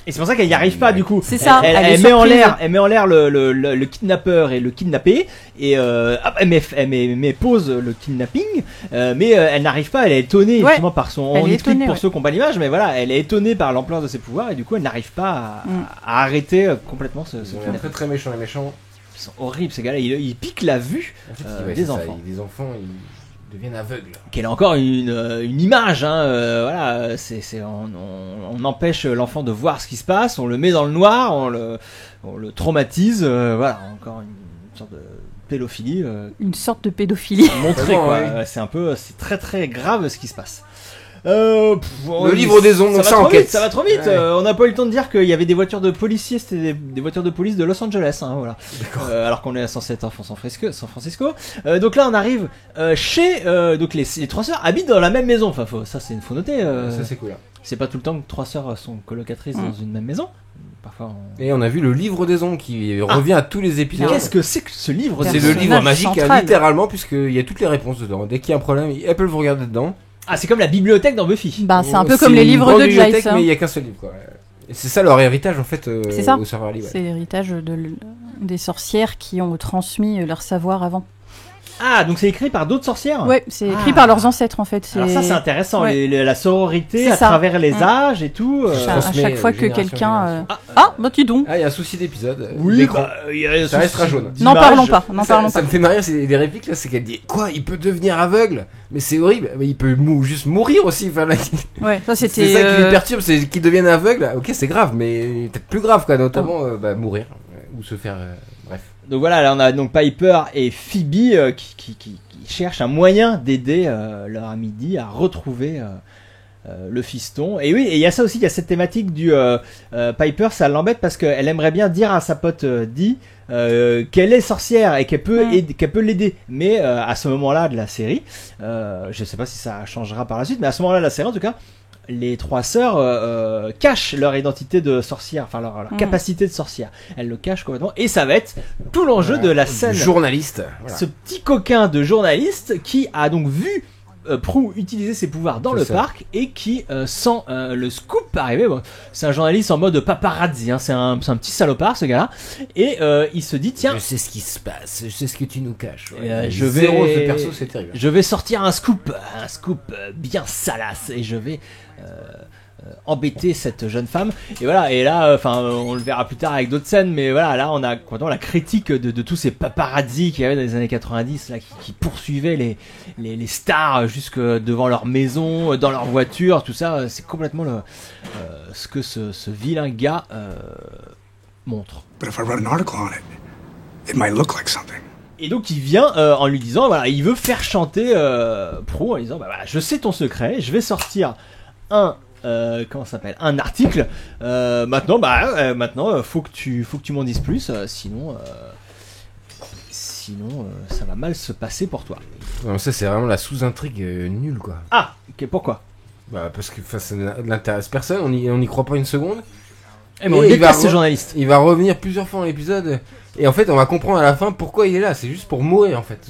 Et c'est pour ça qu'elle n'y arrive pas du coup. C'est ça. Elle met en l'air le kidnappeur et le kidnappé et elle met pause le kidnapping, mais elle n'arrive pas. Elle est étonnée justement par son. On explique pour ceux qui n'ont pas l'image, mais voilà, elle est étonnée par l'ampleur de ses pouvoirs et du coup elle n'arrive pas à arrêter complètement ce kidnapping. Très très méchant, les méchants. Ils sont horribles ces gars-là. Ils piquent la vue des enfants. Les enfants, deviennent aveugles. Qu'elle a encore une image, hein, voilà, on empêche l'enfant de voir ce qui se passe, on le met dans le noir, on le traumatise, voilà, encore une sorte de pédophilie. Une sorte de pédophilie. Montrée, quoi. C'est très très grave ce qui se passe. Le livre des ombres, ça va trop vite. On n'a pas eu le temps de dire qu'il y avait des voitures de policiers, c'était des voitures de police de Los Angeles, hein, voilà. Alors qu'on est censé être à San Francisco. Donc là, on arrive chez donc les trois sœurs habitent dans la même maison. Enfin, faut noter. Ça c'est cool. Hein. C'est pas tout le temps que trois sœurs sont colocatrices dans une même maison. Parfois, Et on a vu le livre des ombres qui revient à tous les épisodes. Qu'est-ce que c'est que ce livre? C'est le livre magique, littéralement, puisqu'il y a toutes les réponses dedans. Dès qu'il y a un problème, elle peut le regarder dedans. Ah, c'est comme la bibliothèque dans Buffy. Bah, c'est un peu comme les livres de Giles. Mais il y a qu'un seul livre, quoi. Et c'est ça leur héritage, en fait, c'est ça. au Serverly. Ouais. C'est l'héritage des sorcières qui ont transmis leur savoir avant. Ah, donc c'est écrit par d'autres sorcières? Ouais, c'est écrit par leurs ancêtres, en fait. Alors ça, c'est intéressant, la sororité à travers les âges et tout. À chaque fois que quelqu'un... bah dis donc. Ah, il y a un souci d'épisode. Oui, ça restera jaune. N'en parlons pas. Ça me fait marrer, c'est des répliques, là, c'est qu'elle dit, quoi, il peut devenir aveugle? Mais c'est horrible, mais il peut juste mourir aussi. Enfin, là, ça c'était... C'est ça qui lui perturbe, c'est qu'il devienne aveugle. Ok, c'est grave, mais peut-être plus grave, quoi, notamment mourir ou se faire... bref. Donc voilà, là on a donc Piper et Phoebe qui cherchent un moyen d'aider leur ami Dee à retrouver le fiston. Et oui, et il y a ça aussi, il y a cette thématique du Piper, ça l'embête parce qu'elle aimerait bien dire à sa pote Dee qu'elle est sorcière et qu'elle peut l'aider. Mais à ce moment-là de la série, je sais pas si ça changera par la suite, mais à ce moment-là de la série en tout cas, les trois sœurs cachent leur identité de sorcière, enfin leur capacité de sorcière. Elles le cachent complètement et ça va être tout l'enjeu de la scène. Journaliste. Voilà. Ce petit coquin de journaliste qui a donc vu Prue utiliser ses pouvoirs dans le parc et qui sent le scoop arriver. Bon, c'est un journaliste en mode paparazzi, hein, c'est un petit salopard ce gars-là. Et il se dit tiens, je sais ce qui se passe, je sais ce que tu nous caches. Ce perso, c'est terrible. Je vais sortir un scoop bien salace et je vais embêter cette jeune femme. Et voilà, et là on le verra plus tard avec d'autres scènes, mais voilà, là on a la critique de tous ces paparazzi qu'il y avait dans les années 90 là, qui poursuivaient les stars jusque devant leur maison, dans leur voiture, tout ça. C'est complètement ce que ce vilain gars montre. But if I wrote an article on it might look like something. Et donc il vient en lui disant, voilà, il veut faire chanter Prue en disant, voilà, je sais ton secret, je vais sortir un article. Maintenant, faut que tu m'en dises plus, sinon ça va mal se passer pour toi. Non, ça c'est vraiment la sous-intrigue nulle, quoi. Ah, pourquoi? Parce que ça n'intéresse personne, on y croit pas une seconde. Mais on déteste ce journaliste. Il va revenir plusieurs fois dans l'épisode et en fait on va comprendre à la fin pourquoi il est là. C'est juste pour mourir en fait.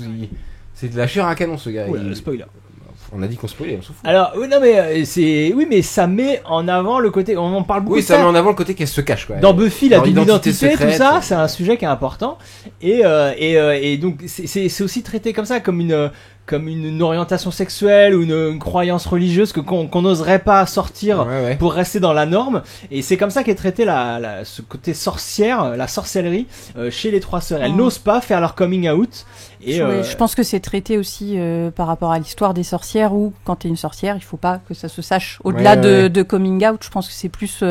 C'est de la chair à canon ce gars. Le spoiler. On a dit qu'on spoilait, on s'en fout. Alors, mais ça met en avant le côté, on en parle beaucoup. Oui, ça met en avant le côté qu'elle se cache, quoi. Dans Buffy, la double identité, tout ça, c'est un sujet qui est important. Et donc, c'est aussi traité comme ça, comme comme une orientation sexuelle ou une croyance religieuse qu'on n'oserait pas sortir pour rester dans la norme. Et c'est comme ça qu'est traité ce côté sorcière, la sorcellerie chez les trois sœurs. Elles n'osent pas faire leur coming out. Et je pense que c'est traité aussi par rapport à l'histoire des sorcières où quand t'es une sorcière, il faut pas que ça se sache. Au-delà de coming out, je pense que c'est plus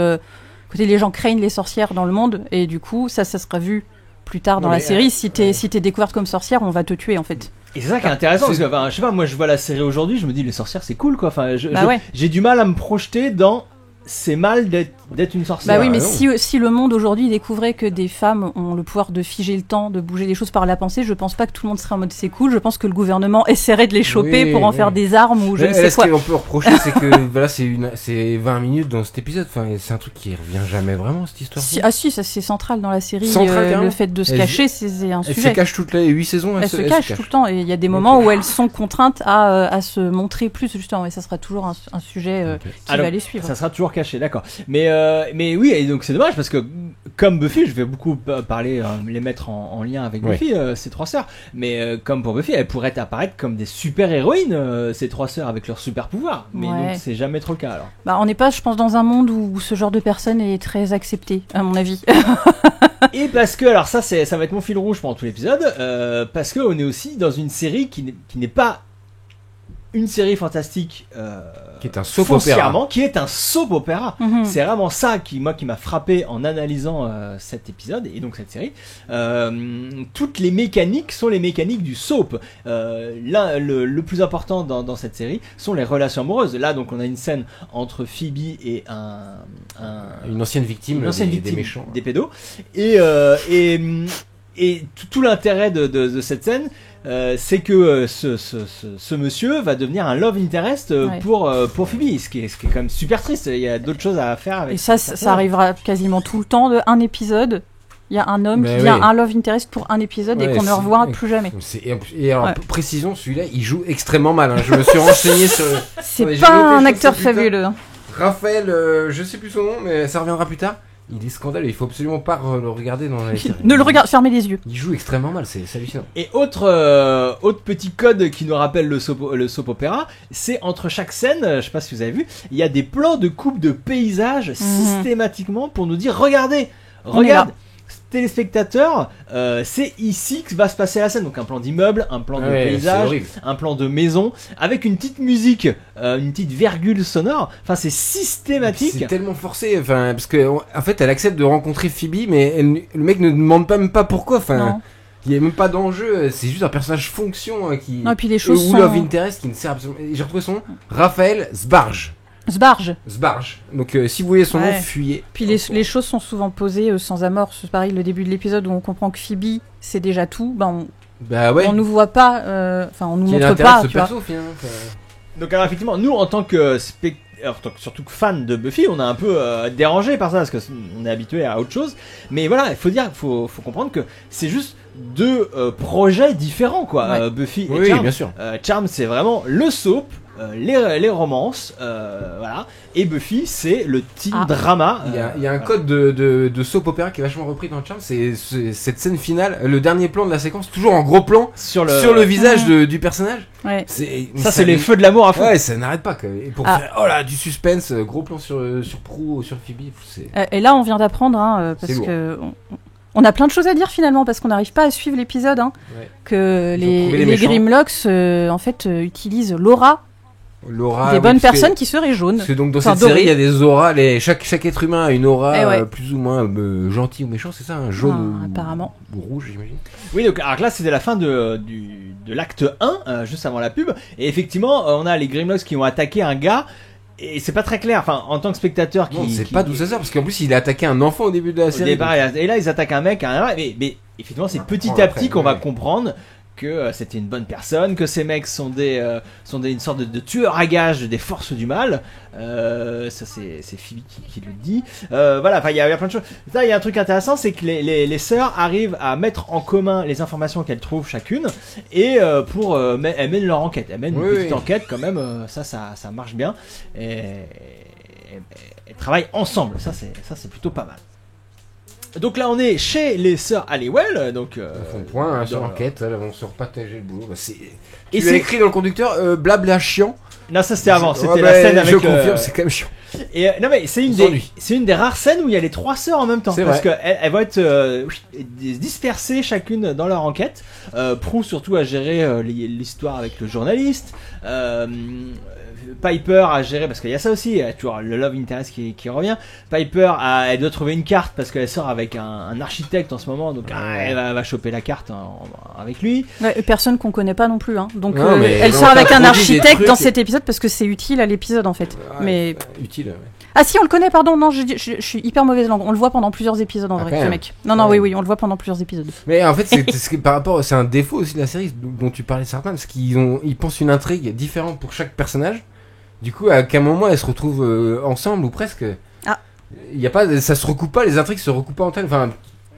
côté les gens craignent les sorcières dans le monde et du coup ça sera vu plus tard dans la série. Si t'es découverte comme sorcière, on va te tuer en fait. Et c'est ça qui est intéressant parce que, je sais pas, moi je vois la série aujourd'hui, je me dis les sorcières c'est cool quoi. Enfin, j'ai du mal à me projeter dans c'est mal d'être une sorcière. Bah oui, mais si le monde aujourd'hui découvrait que des femmes ont le pouvoir de figer le temps, de bouger des choses par la pensée, je pense pas que tout le monde serait en mode c'est cool. Je pense que le gouvernement essaierait de les choper pour en faire des armes ou je ne sais quoi. Ce qu'on peut reprocher, c'est que voilà, c'est 20 minutes dans cet épisode. Enfin, c'est un truc qui revient jamais vraiment cette histoire. Si, ça c'est central dans la série. Le fait de se cacher, c'est un sujet. Elle se cache toutes les 8 saisons. Elle se cache tout le temps. Et il y a des moments où elles sont contraintes à se montrer plus justement. Et ça sera toujours un sujet qui va les suivre. Ça sera toujours caché, d'accord. Mais oui, et donc c'est dommage parce que comme Buffy, je vais beaucoup parler, les mettre en lien avec Buffy, ces trois sœurs, mais comme pour Buffy, elles pourraient apparaître comme des super héroïnes, ces trois sœurs avec leurs super pouvoirs, mais donc c'est jamais trop le cas alors. Bah on n'est pas, je pense, dans un monde où ce genre de personne est très accepté, à mon avis. Et parce que, alors ça va être mon fil rouge pendant tout l'épisode, parce qu'on est aussi dans une série qui n'est pas une série fantastique qui est un soap opéra. Qui est un soap opéra. Mm-hmm. C'est vraiment ça qui m'a frappé en analysant cet épisode et donc cette série. Toutes les mécaniques sont les mécaniques du soap. Le plus important dans cette série sont les relations amoureuses. Là, donc, on a une scène entre Phoebe et une ancienne victime, des méchants, des pédos. Et tout l'intérêt de cette scène, c'est que ce monsieur va devenir un love interest pour Phoebe, ce qui est quand même super triste. Il y a d'autres choses à faire avec. Et ça arrivera quasiment tout le temps d'un épisode. Il y a un homme qui devient un love interest pour un épisode et qu'on ne revoit plus jamais. Et alors, précision, celui-là, il joue extrêmement mal. Hein. Je me suis renseigné sur. C'est pas un acteur fabuleux. Raphaël, je sais plus son nom, mais ça reviendra plus tard. Il est scandaleux, il faut absolument pas le regarder dans la série. Ne le regarde, fermez les yeux. Il joue extrêmement mal, c'est hallucinant. Et autre petit code qui nous rappelle le soap opéra, c'est entre chaque scène, je sais pas si vous avez vu, il y a des plans de coupe de paysages systématiquement pour nous dire regarde, téléspectateur, c'est ici que va se passer la scène. Donc un plan d'immeuble, un plan de paysage, un plan de maison, avec une petite musique, une petite virgule sonore. Enfin, c'est systématique. C'est tellement forcé. Enfin, parce que en fait, elle accepte de rencontrer Phoebe, mais le mec ne demande même pas pourquoi. Enfin, il n'y a même pas d'enjeu. C'est juste un personnage fonction qui. Non, et puis les choses ou Love Interest qui ne sert absolument. J'ai retrouvé son nom. Raphaël Sbarge. Donc si vous voyez son nom, fuyez. Puis les choses sont souvent posées sans amorce. C'est pareil, le début de l'épisode où on comprend que Phoebe c'est déjà tout. On nous voit pas, on nous montre pas. Tu vois. Donc alors effectivement, nous en tant que surtout que fan de Buffy, on est un peu dérangé par ça parce que on est habitué à autre chose. Mais voilà, il faut comprendre que c'est juste deux projets différents quoi. Buffy et Charmed. Bien sûr. Charmed c'est vraiment le soap. Les romances, voilà, et Buffy c'est le teen drama. Il y a un code de soap opéra qui est vachement repris dans le Charmed, c'est cette scène finale, le dernier plan de la séquence, toujours en gros plan sur le visage du personnage. Ouais. C'est les feux de l'amour à fond. Ouais, ça n'arrête pas. Et pour faire du suspense, gros plan sur Prue, sur Phoebe. Et là, on vient d'apprendre, parce que. On a plein de choses à dire finalement parce qu'on n'arrive pas à suivre l'épisode. Que les Grimlocks en fait utilisent l'aura des bonnes personnes qui seraient jaunes. Parce que donc dans cette série il y a des auras, chaque être humain a une aura plus ou moins gentil ou méchant, c'est ça, jaune apparemment ou rouge j'imagine. Oui, donc alors là c'était la fin de l'acte 1 juste avant la pub et effectivement on a les Grimlocks qui ont attaqué un gars. Et c'est pas très clair, enfin, en tant que spectateur qui. Non, c'est pas d'où ça sort, parce qu'en plus, il a attaqué un enfant au début de la série. Et là, ils attaquent un mec, mais effectivement, c'est petit à petit qu'on va comprendre que c'était une bonne personne, que ces mecs sont une sorte de tueurs à gages des forces du mal. Ça, c'est Phoebe qui le dit. Voilà, enfin, il y a plein de choses. Là, il y a un truc intéressant, c'est que les sœurs arrivent à mettre en commun les informations qu'elles trouvent chacune et elles mènent leur enquête. Elles mènent une petite enquête quand même. Ça marche bien. Et elles travaillent ensemble. Ça, c'est plutôt pas mal. Donc là, on est chez les sœurs Halliwell. Donc, ils font point sur l'enquête, elles vont se repartager le boulot. Et c'est écrit dans le conducteur, blabla chiant. Non, ça c'était avant, c'était la scène avec. Je confirme, c'est quand même chiant. Et non mais c'est une des rares scènes où il y a les 3 sœurs en même temps, parce qu'elles vont être dispersées chacune dans leur enquête. Prue surtout à gérer l'histoire avec le journaliste. Piper a géré, parce qu'il y a ça aussi, il y a toujours le love interest qui revient. Piper elle doit trouver une carte parce qu'elle sort avec un architecte en ce moment, donc elle va choper la carte avec lui. Personne qu'on connaît pas non plus, hein. Donc elle sort avec un architecte dans cet épisode parce que c'est utile à l'épisode en fait. Mais utile. Ouais. Ah si, on le connaît, pardon. Non, je suis hyper mauvaise langue. On le voit pendant plusieurs épisodes en vrai, ce mec. Non, oui, on le voit pendant plusieurs épisodes. Mais en fait, c'est un défaut aussi de la série dont tu parlais certains, parce qu'ils pensent une intrigue différente pour chaque personnage. Du coup, à quel moment elles se retrouvent ensemble ou presque. Y a pas, ça se recoupe pas, les intrigues se recoupent pas en elles. Enfin,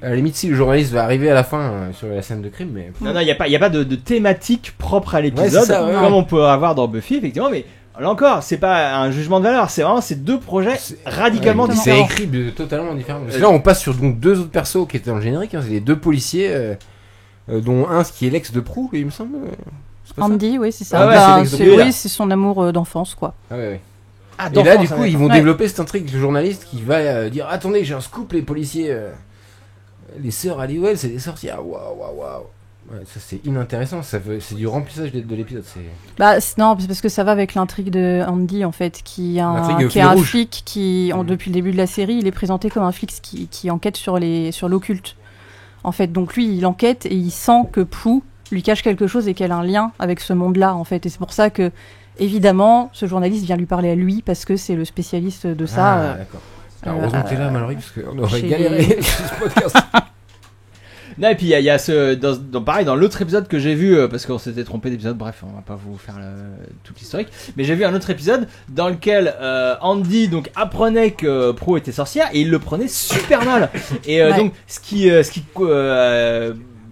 à la limite, si le journaliste va arriver à la fin sur la scène de crime, mais. Non, il y a pas de thématique propre à l'épisode, comme on peut avoir dans Buffy, effectivement, mais. Là encore, c'est pas un jugement de valeur, c'est vraiment ces 2 projets radicalement différents. C'est écrit totalement différent. Parce que là, on passe sur donc 2 autres persos qui étaient dans le générique. C'est les 2 policiers, dont un qui est l'ex de Prue, il me semble. Andy, oui, c'est ça. C'est son amour d'enfance, quoi. Ah ouais. Et là, du coup, ils vont développer cette intrigue. Le journaliste qui va dire attendez, j'ai un scoop, les policiers, les sœurs Halliwell, c'est des sorcières. Waouh. Ouais, ça c'est inintéressant, c'est du remplissage de l'épisode. Non, c'est parce que ça va avec l'intrigue de Andy en fait, qui est un flic qui, depuis le début de la série, il est présenté comme un flic qui enquête sur l'occulte. En fait, donc lui, il enquête et il sent que Prue lui cache quelque chose et qu'elle a un lien avec ce monde-là en fait. Et c'est pour ça que, évidemment, ce journaliste vient lui parler à lui parce que c'est le spécialiste de ça. D'accord. Alors, heureusement que t'es là, Mallory, parce qu'on aurait galéré sur ce podcast. Non, et puis il y a pareil dans l'autre épisode que j'ai vu, parce qu'on s'était trompé d'épisode, bref, on va pas vous faire tout l'historique, mais j'ai vu un autre épisode dans lequel Andy donc apprenait que Prue était sorcière et il le prenait super mal. Et donc ce qui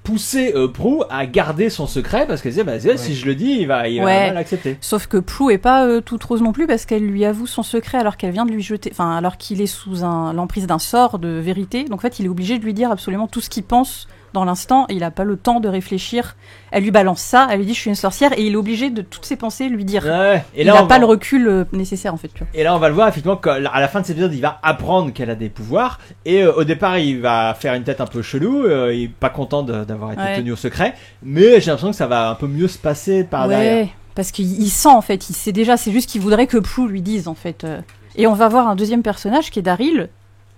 poussait Prue à garder son secret parce qu'elle disait si je le dis il va mal accepter. Sauf que Prue est pas toute rose non plus parce qu'elle lui avoue son secret alors qu'elle vient de lui jeter, alors qu'il est sous l'emprise d'un sort de vérité. Donc en fait il est obligé de lui dire absolument tout ce qu'il pense dans l'instant et il a pas le temps de réfléchir. Elle lui balance ça, elle lui dit je suis une sorcière et il est obligé de toutes ses pensées lui dire. Et là, il n'a pas le recul nécessaire en fait. Et là on va le voir effectivement qu'à la fin de cet épisode il va apprendre qu'elle a des pouvoirs et au départ il va faire une tête un peu chelou, il est pas content d'avoir été tenu au secret, mais j'ai l'impression que ça va un peu mieux se passer par derrière. Parce qu'il sent en fait, il sait déjà, c'est juste qu'il voudrait que Prue lui dise en fait. Et on va voir un deuxième personnage qui est Daryl.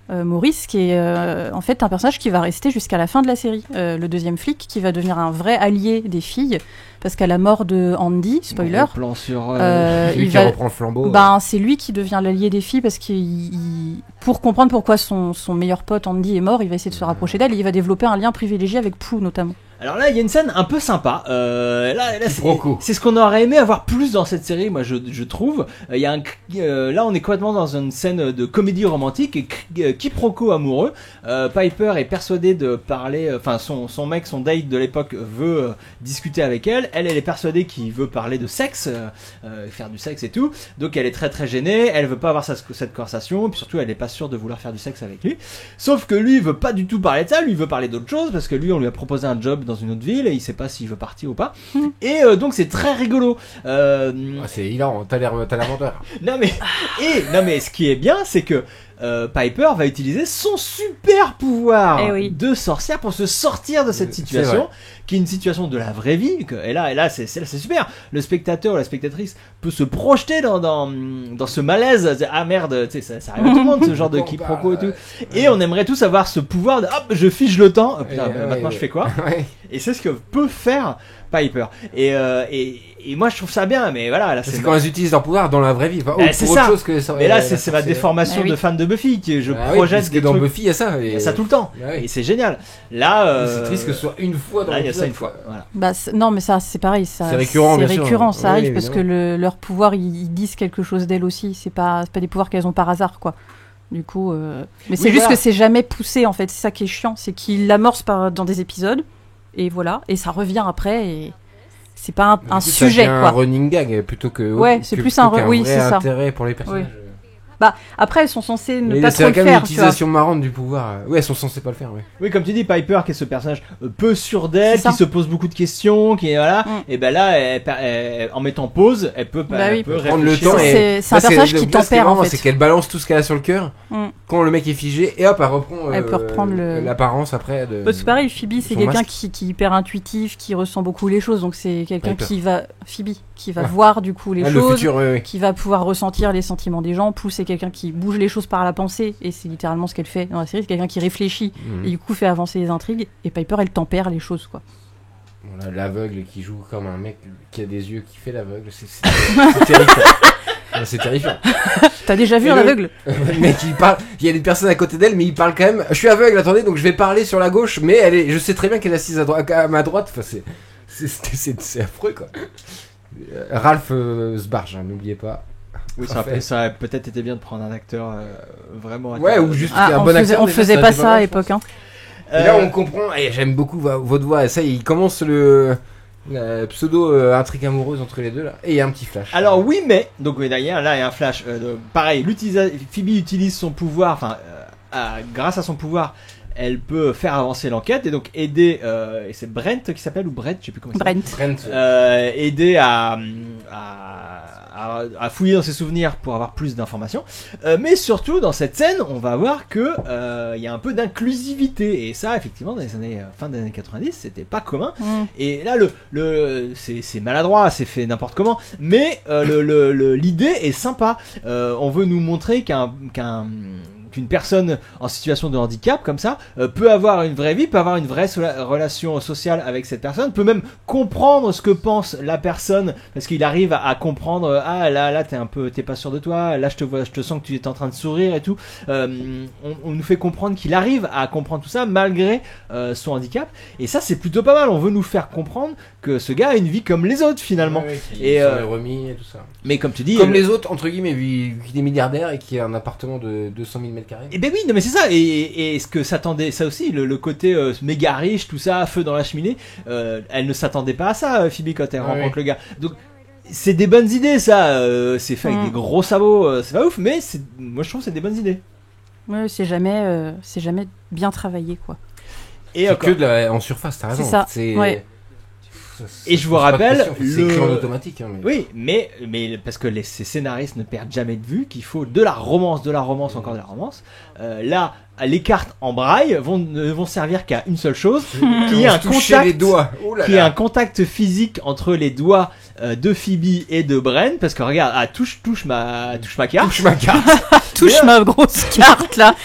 Maurice, qui est en fait un personnage qui va rester jusqu'à la fin de la série, le deuxième flic qui va devenir un vrai allié des filles parce qu'à la mort de Andy, spoiler, plan sur lui qui reprend le flambeau. C'est lui qui devient l'allié des filles parce pour comprendre pourquoi son meilleur pote Andy est mort, il va essayer de se rapprocher d'elle et il va développer un lien privilégié avec Prue notamment. Alors là, il y a une scène un peu sympa. C'est ce qu'on aurait aimé avoir plus dans cette série, moi je trouve. Là, on est complètement dans une scène de comédie romantique et quiproquo amoureux. Piper est persuadée de parler, son mec, son date de l'époque veut discuter avec elle. Elle est persuadée qu'il veut parler de sexe, faire du sexe et tout. Donc elle est très très gênée. Elle veut pas avoir cette conversation. Et puis surtout, elle est pas sûre de vouloir faire du sexe avec lui. Sauf que lui, il veut pas du tout parler de ça. Lui, il veut parler d'autre chose parce que lui, on lui a proposé un job dans une autre ville et il sait pas s'il veut partir ou pas. Et donc c'est très rigolo. C'est hilarant, t'as l'air menteur. non mais ce qui est bien, c'est que Piper va utiliser son super pouvoir de sorcière pour se sortir de cette situation qui est une situation de la vraie vie. Et là c'est super. Le spectateur ou la spectatrice peut se projeter dans ce malaise. Ah merde, tu sais, ça arrive à tout le monde, ce genre de quiproquo et tout. Et on aimerait tous avoir ce pouvoir de hop, je fige le temps. Maintenant je fais quoi? Et c'est ce que peut faire Piper. Et moi je trouve ça bien, mais voilà. Là, c'est quand elles utilisent leur pouvoir dans la vraie vie. C'est ça. Mais là c'est ma déformation de fan de Buffy que je projette des trucs. Dans Buffy il y a ça. Il y a ça tout le temps. Et c'est génial. Là, c'est triste que ce soit une fois dans là, il y a ça une fois. Voilà. Non, mais ça c'est pareil. Ça, c'est récurrent. C'est récurrent. Ça arrive parce que leur pouvoir ils disent quelque chose d'elles aussi. C'est pas des pouvoirs qu'elles ont par hasard quoi. Du coup, mais c'est juste que c'est jamais poussé en fait. C'est ça qui est chiant, c'est qu'ils l'amorcent dans des épisodes. Et voilà, et ça revient après, et c'est pas un sujet, quoi. C'est un running gag plutôt que. Ouais, c'est plus un vrai intérêt pour les personnages. Bah, après, elles sont censées ne mais pas trop le c'est quand même faire. une utilisation marrante du pouvoir. Oui, elles sont censées pas le faire. Oui, comme tu dis, Piper, qui est ce personnage peu sûr d'elle, qui se pose beaucoup de questions, qui voilà. Et ben là, en mettant pause, elle peut prendre le temps. C'est un personnage qui tempère en fait. C'est qu'elle balance tout ce qu'elle a sur le cœur. Quand le mec est figé, et hop, elle reprend. Elle peut reprendre l'apparence après. C'est pareil, Phoebe, c'est quelqu'un qui est hyper intuitif, qui ressent beaucoup les choses. Donc c'est quelqu'un qui va voir du coup les choses, qui va pouvoir ressentir les sentiments des gens. Plus c'est quelqu'un qui bouge les choses par la pensée, et c'est littéralement ce qu'elle fait dans la série. C'est quelqu'un qui réfléchit et du coup fait avancer les intrigues. Et Piper, elle tempère les choses, quoi. Voilà, l'aveugle qui joue comme un mec qui a des yeux qui fait l'aveugle, c'est terrifiant. C'est terrifiant. T'as déjà vu un aveugle? Le mec il parle, il y a des personnes à côté d'elle, mais il parle quand même. Je suis aveugle, attendez, donc je vais parler sur la gauche, mais je sais très bien qu'elle est assise à ma droite. Enfin, c'est affreux, quoi. Ralph Sbarge, n'oubliez pas. Oui, ça a peut-être été bien de prendre un acteur vraiment. Ouais, ou juste un bon acteur. On faisait pas ça à l'époque, hein. Et là, on comprend. Et j'aime beaucoup votre voix. Ça, il commence la pseudo intrigue amoureuse entre les deux là. Et il y a un petit flash. Alors oui, mais donc d'ailleurs là il y a un flash. Pareil, Phoebe utilise son pouvoir. Grâce à son pouvoir, elle peut faire avancer l'enquête et donc aider. Et c'est Brent qui s'appelle ou Brett, je sais plus comment. Brent. Aider à fouiller dans ses souvenirs pour avoir plus d'informations, mais surtout dans cette scène on va voir que il y a un peu d'inclusivité, et ça effectivement dans les années fin des années 90 c'était pas commun. Et là c'est maladroit, c'est fait n'importe comment, mais l'idée est sympa. On veut nous montrer qu'une personne en situation de handicap comme ça peut avoir une vraie vie, peut avoir une vraie relation sociale avec cette personne, peut même comprendre ce que pense la personne, parce qu'il arrive à comprendre, là t'es pas sûr de toi, là je te sens que tu es en train de sourire et tout. On nous fait comprendre qu'il arrive à comprendre tout ça malgré son handicap, et ça c'est plutôt pas mal. On veut nous faire comprendre que ce gars a une vie comme les autres finalement, et remis et tout ça. Mais comme tu dis, comme les autres entre guillemets, vu qu'il est milliardaire et qu'il a un appartement de 200 000 mètres carrés. Et ben oui, non mais c'est ça, et ce que s'attendait, ça aussi, le côté méga riche, tout ça, feu dans la cheminée, elle ne s'attendait pas à ça, Phoebe, quand elle rencontre le gars. Donc c'est des bonnes idées, ça, c'est fait avec des gros sabots, c'est pas ouf, mais moi je trouve que c'est des bonnes idées. Ouais, c'est jamais bien travaillé, quoi. Et c'est que en surface, t'as raison. C'est ça. Ouais. Et je vous rappelle, c'est écrit en automatique. Hein, mais... Oui, mais parce que ces scénaristes ne perdent jamais de vue qu'il faut de la romance, encore de la romance. Là, les cartes en braille ne vont servir qu'à une seule chose, qui est un contact physique entre les doigts de Phoebe et de Bren, parce que regarde, touche ma carte. Touche ma carte. Touche ma grosse carte là.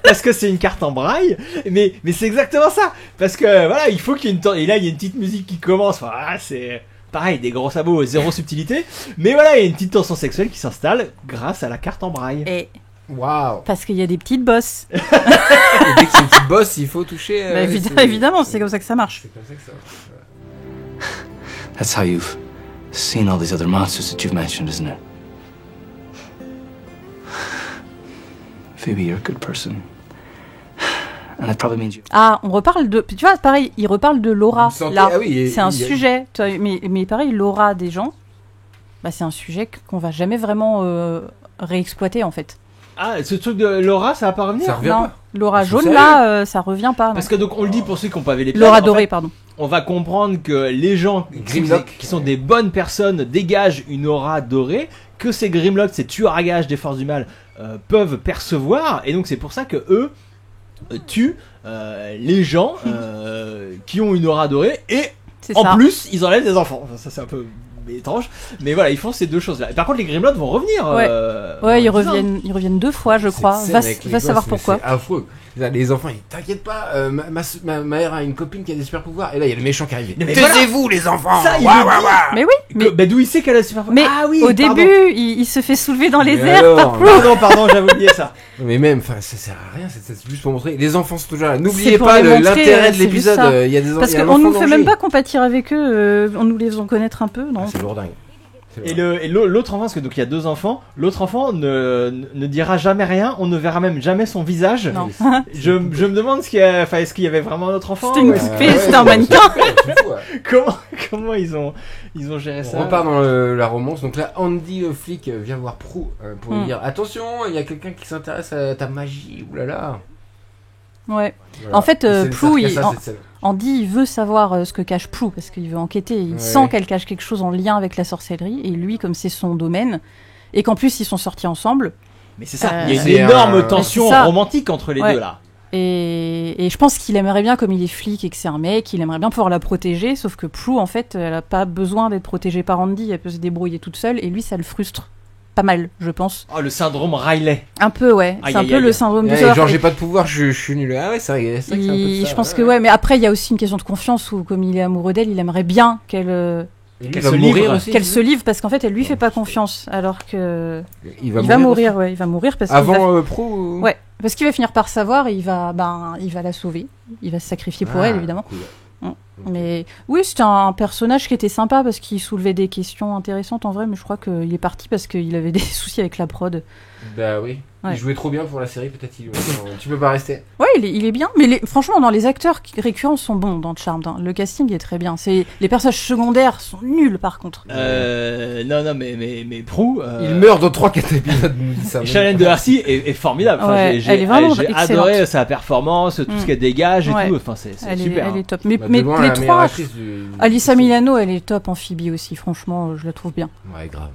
Parce que c'est une carte en braille, mais c'est exactement ça. Parce que voilà, il faut qu'il y ait et là il y a une petite musique qui commence. C'est pareil, des gros sabots, zéro subtilité. Mais voilà, il y a une petite tension sexuelle qui s'installe grâce à la carte en braille. Et waouh. Parce qu'il y a des petites bosses. Et dès que c'est une petite bosse, il faut toucher. Évidemment, c'est comme ça que ça marche. C'est comme ça que ça marche. That's how you've seen all these other monsters that you've mentioned, isn't it? Phoebe, you're a good person. And that probably means you... on reparle de... Tu vois, pareil, il reparle de l'aura. Là, c'est un sujet. Mais pareil, l'aura des gens, c'est un sujet qu'on va jamais vraiment réexploiter, en fait. Ah, ce truc de l'aura, ça va pas revenir? Ça revient pas. L'aura jaune, là, ça revient pas. Parce que donc, on le dit pour ceux qui n'ont pas vu les l'aura dorée, pardon. On va comprendre que les gens qui sont des bonnes personnes dégagent une aura dorée, que ces Grimlocks, ces tueurs à gages des forces du mal, peuvent percevoir, et donc c'est pour ça que eux tuent les gens qui ont une aura dorée, et plus ils enlèvent des enfants. Ça c'est un peu étrange, mais voilà, ils font ces deux choses là. Par contre les Grimlocks vont revenir. Ils reviennent 2 fois, je crois. Va savoir pourquoi. C'est affreux. Les enfants, t'inquiète pas, ma mère a une copine qui a des super pouvoirs, et là il y a le méchant qui arrive. Taisez-vous les enfants. Mais oui, mais d'où il sait qu'elle a des super pouvoirs? Mais au début, il se fait soulever dans les airs. Pardon, j'avais oublié ça. Mais même, ça sert à rien, c'est juste pour montrer. Les enfants sont toujours là. N'oubliez pas l'intérêt de l'épisode. Il y a des parce qu'on nous fait même pas compatir avec eux, on nous les faisons connaître un peu, non? C'est lourdingue. Et l'autre enfant, parce que donc il y a 2 enfants, l'autre enfant ne dira jamais rien, on ne verra même jamais son visage. Non. Je me demande est-ce qu'il y avait vraiment un autre enfant. C'était un mannequin. Comment ils ont géré ça. On repart dans la romance. Donc là, Andy le flic vient voir Prue pour lui dire attention, il y a quelqu'un qui s'intéresse à ta magie. Oulala. Ouais. Voilà. En fait, Prue, cette Andy, il veut savoir ce que cache Prue parce qu'il veut enquêter. Il sent qu'elle cache quelque chose en lien avec la sorcellerie. Et lui, comme c'est son domaine, et qu'en plus ils sont sortis ensemble. Mais c'est ça. Il y a une énorme tension romantique entre les deux là. Et je pense qu'il aimerait bien, comme il est flic et que c'est un mec, il aimerait bien pouvoir la protéger. Sauf que Prue, en fait, elle a pas besoin d'être protégée par Andy. Elle peut se débrouiller toute seule. Et lui, ça le frustre. Pas mal, je pense. Oh, le syndrome Riley. Un peu, ouais. C'est un peu le syndrome de genre, j'ai pas de pouvoir, je suis nul. Ah ouais, c'est vrai que c'est un peu ça. Je pense que ouais, mais après, il y a aussi une question de confiance où, comme il est amoureux d'elle, il aimerait bien qu'elle se livre parce qu'en fait, elle lui fait pas confiance. Alors que. Il va mourir, ouais. Il va mourir parce avant Prue Ouais, parce qu'il va finir par savoir et il va la sauver. Il va se sacrifier pour elle, évidemment. Cool. Mais oui, c'était un personnage qui était sympa parce qu'il soulevait des questions intéressantes en vrai, mais je crois qu'il est parti parce qu'il avait des soucis avec la prod. Bah oui, il jouait trop bien pour la série, peut-être tu peux pas rester. Ouais, il est bien, mais franchement, dans les acteurs récurrents sont bons dans Charmed. Hein. Le casting est très bien. Les personnages secondaires sont nuls par contre. Non, mais Prue. Il meurt dans 3-4 épisodes. Shannon Doherty est formidable. Ouais, elle est vraiment j'ai adoré sa performance, tout ce qu'elle dégage et tout. Enfin, c'est super. Elle est top. Mais les trois. Alyssa Milano, elle est top en Phoebe aussi. Franchement, je la trouve bien. Ouais, grave.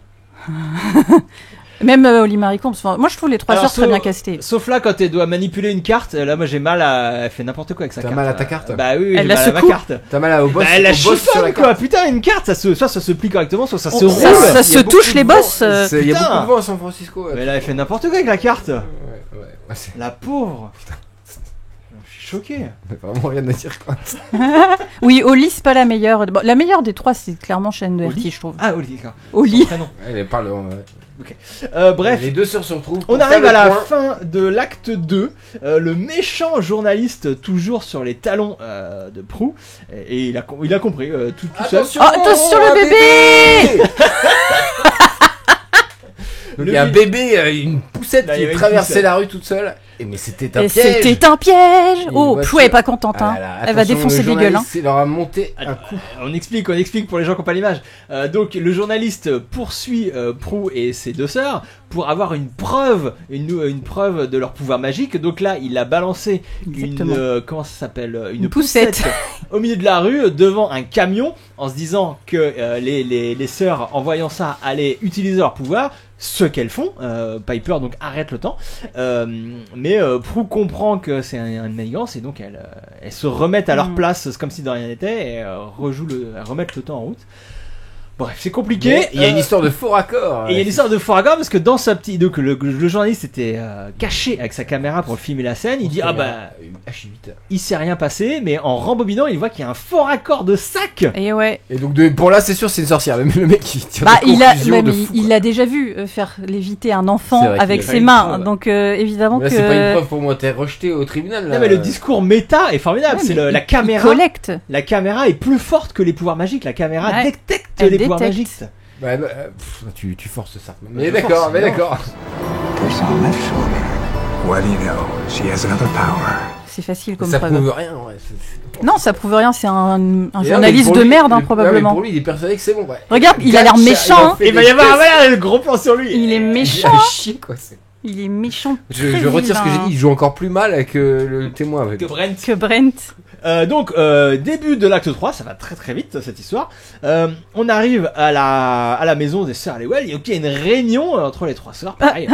Même Holly Marie Combs. Enfin, moi, je trouve les 3 sœurs très bien castées. Sauf là, quand elle doit manipuler une carte, là, moi, j'ai mal elle fait n'importe quoi avec sa carte. T'as mal à ta carte? Bah oui, elle la secoue. Mal à ma carte. T'as mal au boss. Bah, elle la chiffonne, quoi. Putain, une carte, soit ça se plie correctement, soit ça se roule. Ça se touche les boss. Il y a beaucoup de vent à San Francisco. Mais là, elle fait n'importe quoi avec la carte. Ouais, la pauvre. Putain. Je suis choqué. Vraiment rien à dire, quoi. Oui, Holly, c'est pas la meilleure. Bon, la meilleure des 3, c'est clairement Shannon Doherty, je trouve. Ah, Holly, d'accord. Holly. Elle parle. Ok. Bref, les 2 sœurs se retrouvent. On arrive à la fin de l'acte 2. Le méchant journaliste, toujours sur les talons de Prue, et il a compris tout seul. Attention le bébé. Donc, il y a un bébé, une poussette qui traversait la rue toute seule. Mais c'était un piège. C'était un piège. Oh, Prue est pas contente. Hein. Elle va défoncer Beagle. Il leur a monté un coup. On explique pour les gens qui n'ont pas l'image. Donc le journaliste poursuit Prue et ses 2 sœurs pour avoir une preuve de leur pouvoir magique. Donc là, il a balancé comment ça s'appelle, une poussette au milieu de la rue devant un camion en se disant que les sœurs, en voyant ça, allaient utiliser leur pouvoir. Ce qu'elles font, Piper donc arrête le temps, mais Prue comprend que c'est une manigance et donc elles se remettent à leur place comme si de rien n'était et remettent le temps en route. Bref, c'est compliqué. Il y a une histoire de faux raccord. Et il y a une histoire de faux raccord parce que dans sa petite. Donc le journaliste était caché avec sa caméra pour filmer la scène. Il dit il s'est rien passé, mais en rembobinant, il voit qu'il y a un faux raccord de sac. Et ouais. Et donc pour là, c'est sûr, c'est une sorcière. Le mec, il tire il l'a déjà vu faire léviter un enfant avec ses mains. Donc évidemment là, que. C'est pas une preuve pour moi. T'es rejeté au tribunal. Là. Non, mais le discours méta est formidable. Ouais, c'est la caméra. Collecte. La caméra est plus forte que les pouvoirs magiques. La caméra détecte les pouvoirs magiques. Tu forces ça. Mais d'accord. C'est facile comme ça preuve. Ça prouve rien. Non, ça prouve rien. C'est un journaliste de merde, probablement. Pour lui, il est persuadé que c'est bon. Regarde, il a l'air méchant. Il va y avoir le gros plan sur lui. Il est méchant. Il est méchant. Je retire ce que j'ai dit. Il joue encore plus mal que le témoin. Que Brent. Donc, début de l'acte 3, ça va très très vite cette histoire. On arrive à la maison des sœurs Halliwell. Il y a une réunion entre les 3 sœurs, pareil.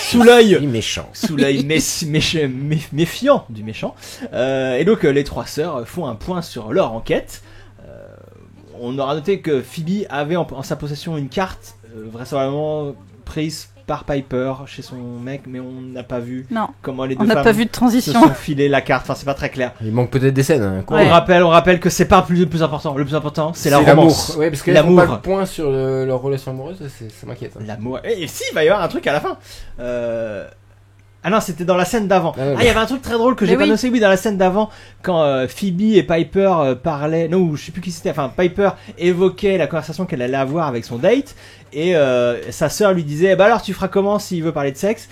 Sous l'œil méchant. Sous l'œil méfiant du méchant. Et donc, les 3 sœurs font un point sur leur enquête. On aura noté que Phoebe avait en sa possession une carte, vraisemblablement prise par Piper chez son mec, mais on n'a pas vu comment les deux femmes pas vu de transition. se sont filé la carte. Enfin, c'est pas très clair. Il manque peut-être des scènes. Hein, on rappelle que c'est pas le plus important. Le plus important, c'est la romance. Oui, parce qu'elles font pas le point sur leur relation amoureuse, ça m'inquiète. Hein. L'amour. Et si, il va y avoir un truc à la fin. Ah non, c'était dans la scène d'avant. Il y avait un truc très drôle que j'ai pas noté, dans la scène d'avant, quand Phoebe et Piper parlaient, non, je sais plus qui c'était, enfin Piper évoquait la conversation qu'elle allait avoir avec son date, et sa sœur lui disait, bah alors tu feras comment s'il veut parler de sexe?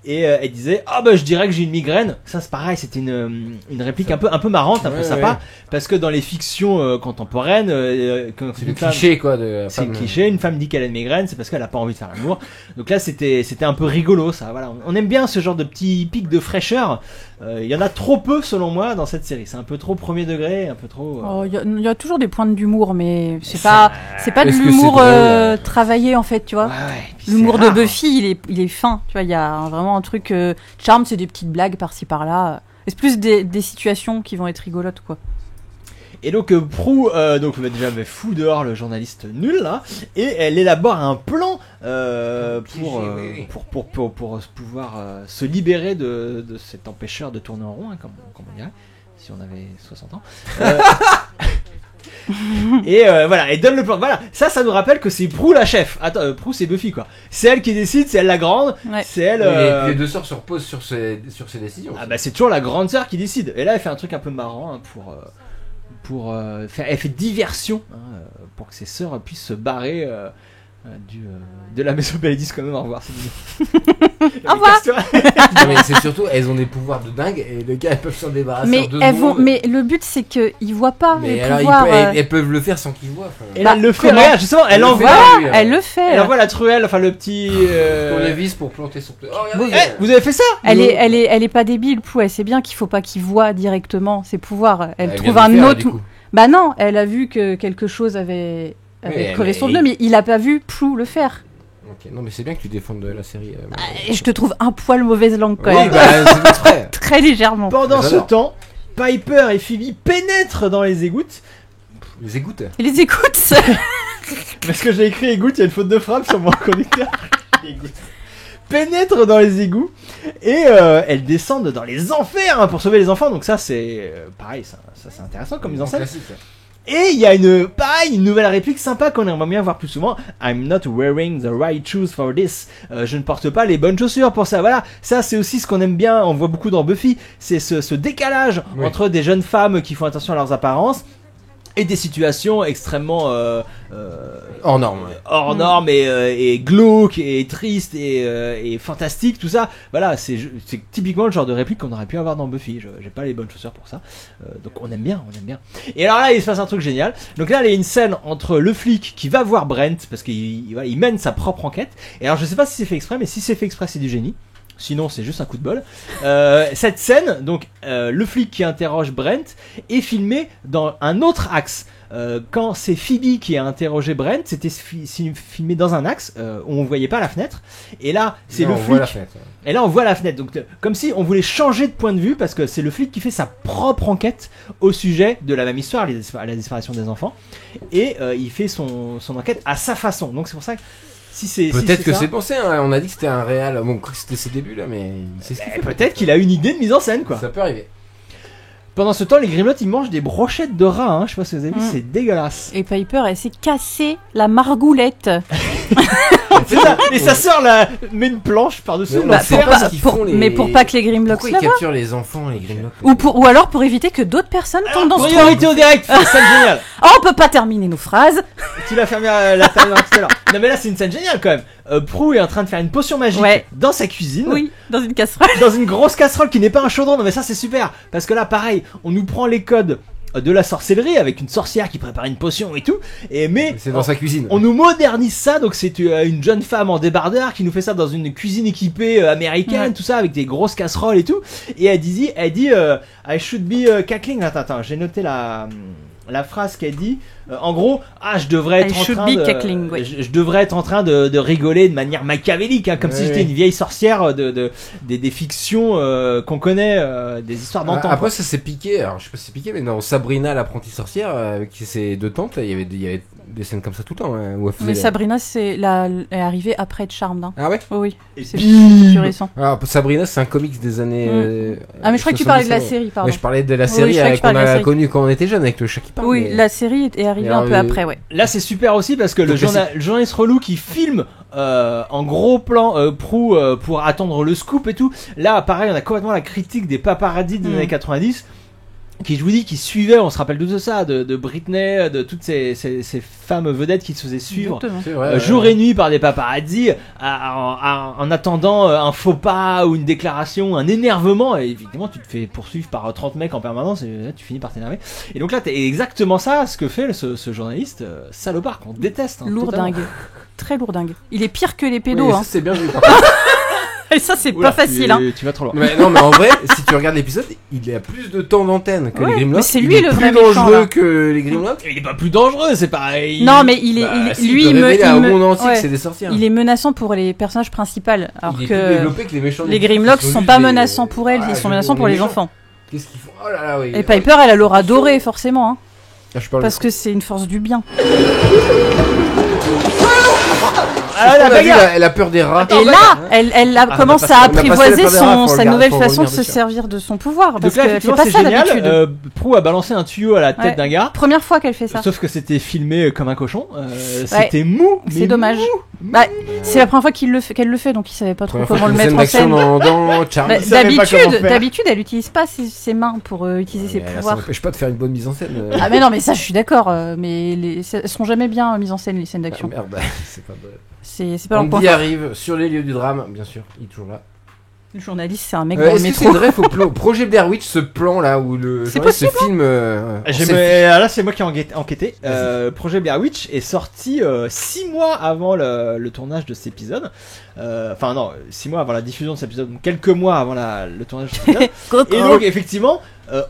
Et elle disait je dirais que j'ai une migraine. Ça c'est pareil, c'était une réplique un peu marrante, un peu sympa, parce que dans les fictions contemporaines c'est le cliché quoi c'est le cliché, une femme dit qu'elle a une migraine, c'est parce qu'elle a pas envie de faire l'amour. Donc là c'était un peu rigolo ça, voilà. On aime bien ce genre de petit pic de fraîcheur. Il y en a trop peu selon moi dans cette série, c'est un peu trop premier degré, un peu trop il y a toujours des points d'humour, mais c'est pas de l'humour travaillé en fait, tu vois. L'humour de Buffy il est fin, tu vois, il y a vraiment un truc Charmed, c'est des petites blagues par-ci par-là, et c'est plus des situations qui vont être rigolotes quoi. Et donc Prue déjà fout dehors le journaliste nul là, et elle élabore un plan pour pouvoir se libérer de cet empêcheur de tourner en rond, comme on dirait si on avait 60 ans. Et voilà, et donne le plan. Voilà, ça nous rappelle que c'est Prue la chef. Attends, Prue c'est Buffy quoi. C'est elle qui décide, c'est elle la grande. C'est elle. Les deux sœurs se reposent sur ses décisions. Ah bah c'est toujours la grande sœur qui décide. Et là elle fait un truc un peu marrant pour faire. Elle fait diversion pour que ses sœurs puissent se barrer de la maison Paladis quand même. Au revoir, c'est mignon. Au revoir. Mais c'est surtout, elles ont des pouvoirs de dingue et les gars elles peuvent s'en débarrasser. Mais le but c'est qu'ils voient pas mais les alors pouvoirs. Elles peuvent le faire sans qu'ils voient. Et là, elle le fait. Regarde, justement, elle envoie. Elle le fait. Elle envoie la truelle, enfin le petit. Pour les vis pour planter son. Vous avez fait ça? Elle est pas débile, Prue. Elle sait bien qu'il faut pas qu'il voit directement ses pouvoirs. Elle trouve un autre. Bah non, elle a vu que quelque chose avait crevé son pneu, mais il a pas vu Prue le faire. Okay. Non mais c'est bien que tu défendes la série. Je te trouve un poil mauvaise langue quand même. C'est exprès. Très légèrement. Pendant ce temps, Piper et Phoebe pénètrent dans les égouts. Les égouts. Les égouts. Parce que j'ai écrit égouts, il y a une faute de frappe sur mon conducteur. Pénètrent dans les égouts et elles descendent dans les enfers pour sauver les enfants. Donc ça c'est pareil, ça c'est intéressant comme mise en scène. Classique. Et il y a une nouvelle réplique sympa qu'on aimerait bien voir plus souvent. I'm not wearing the right shoes for this. Je ne porte pas les bonnes chaussures pour ça. Voilà, ça c'est aussi ce qu'on aime bien. On voit beaucoup dans Buffy. C'est ce décalage entre des jeunes femmes qui font attention à leurs apparences et des situations extrêmement hors normes et glauques et tristes et fantastiques, tout ça. Voilà, c'est typiquement le genre de réplique qu'on aurait pu avoir dans Buffy. J'ai pas les bonnes chaussures pour ça, donc on aime bien. Et alors là il se passe un truc génial. Donc là il y a une scène entre le flic qui va voir Brent parce qu'il mène sa propre enquête. Et alors je sais pas si c'est fait exprès, mais si c'est fait exprès c'est du génie. Sinon c'est juste un coup de bol. Cette scène, donc le flic qui interroge Brent, est filmé dans un autre axe. Quand c'est Phoebe qui a interrogé Brent, c'était filmé dans un axe où on voyait pas la fenêtre. Et là c'est le flic. Et là on voit la fenêtre. Donc comme si on voulait changer de point de vue parce que c'est le flic qui fait sa propre enquête au sujet de la même histoire, la disparition des enfants. Et il fait son enquête à sa façon. Donc c'est pour ça que peut-être que c'est pensé, hein. On a dit que c'était un réal. Bon, c'était ses débuts là, mais peut-être qu'il a une idée de mise en scène quoi. Ça peut arriver. Pendant ce temps, les Grimlots ils mangent des brochettes de rat, hein. Je sais pas si vous avez vu, c'est dégueulasse. Et Piper elle s'est cassée la margoulette. C'est ça. Et sa sœur là met une planche par-dessus. Mais pour pas que les Grimlots la voient. Pourquoi ils capturent les enfants, les Grimlots? Ou alors pour éviter que d'autres personnes tombent dans ce trou. Priorité au direct, c'est une scène géniale. Oh, on peut pas terminer nos phrases. Tu l'as fermé la tout à l'heure. Non mais là c'est une scène géniale quand même. Prue est en train de faire une potion magique dans sa cuisine. Oui, dans une casserole. Dans une grosse casserole qui n'est pas un chaudron. Non mais ça c'est super. Parce que là pareil, on nous prend les codes de la sorcellerie avec une sorcière qui prépare une potion et tout, mais c'est dans sa cuisine. On nous modernise ça, donc c'est une jeune femme en débardeur qui nous fait ça dans une cuisine équipée américaine, tout ça avec des grosses casseroles et tout. Et elle dit I should be cackling. Attends, j'ai noté la phrase qu'elle dit. En gros, je devrais être je devrais être en train de rigoler de manière machiavélique, hein, comme si j'étais une vieille sorcière des fictions qu'on connaît, des histoires d'antan. Après ça s'est piqué, alors je sais pas si c'est piqué, mais dans Sabrina l'apprentie sorcière avec ses deux tantes, il y avait des scènes comme ça tout le temps. Hein, où mais Sabrina est arrivée après Charmed. Hein. Ah ouais? Oui. C'est plus récent. Alors Sabrina c'est un comics des années. Mais je crois que tu parlais de la série, pardon. Mais je parlais de la série qu'on a connue quand on était jeune avec le chat qui parle. Oui, la série est arrivée un peu après, ouais. Là c'est super aussi parce que le journaliste relou qui filme en gros plan Prue pour attendre le scoop et tout. Là pareil, on a complètement la critique des paparazzis des années 90 qui, je vous dis, qui suivaient, on se rappelle tout de ça, de Britney, de toutes ces femmes vedettes qui se faisaient suivre jour et nuit par des paparazzis en attendant un faux pas ou une déclaration, un énervement, et évidemment tu te fais poursuivre par 30 mecs en permanence et là, tu finis par t'énerver. Et donc là c'est exactement ça ce que fait ce journaliste salopard qu'on déteste. Lourdingue. Très lourdingue. Il est pire que les pédos. Oui, ça, c'est bien vu. Et ça, c'est pas facile. Tu vas trop loin. Mais non, mais en vrai, si tu regardes l'épisode, il a plus de temps d'antenne que les Grimlocks. Mais c'est lui le vrai méchant. Il est plus dangereux là. que les Grimlocks. Il est pas plus dangereux, c'est pareil. Non, mais il est, lui, il au monde entier que c'est des sorcières. Il est menaçant pour les personnages principaux, alors il est que plus développé que les méchants. Les Grimlocks sont pas menaçants pour elle, ils sont menaçants pour les enfants. Qu'est-ce qu'ils font? Oh là là, oui. Et Piper, elle l'aura adoré forcément, hein. Parce que c'est une force du bien. Elle a peur des rats. Et là, elle commence à apprivoiser sa nouvelle façon de se servir de son pouvoir. Parce qu'elle fait pas ça d'habitude. Prue a balancé un tuyau à la tête d'un gars. Première fois qu'elle fait ça. Sauf que c'était filmé comme un cochon. C'était mou. C'est dommage. Bah, c'est la première fois qu'elle le fait, donc il savait pas trop comment le mettre en scène. D'habitude, elle utilise pas ses mains pour utiliser ses pouvoirs. Ça n'empêche pas de faire une bonne mise en scène. Ah mais non, mais ça je suis d'accord. Mais elles seront jamais bien mises en scène, les scènes d'action. Merde, c'est pas bon. C'est pas leur point. Andy arrive sur les lieux du drame, bien sûr, il est toujours là. Le journaliste, c'est un mec dans le métro. C'est vrai, faut projet Blair Witch, ce plan là où le journaliste se filme. Là, c'est moi qui ai enquêté. Projet Blair Witch est sorti 6 mois avant le tournage de cet épisode. Enfin non, 6 mois avant la diffusion de cet épisode, donc quelques mois avant le tournage de cet épisode. Et donc effectivement,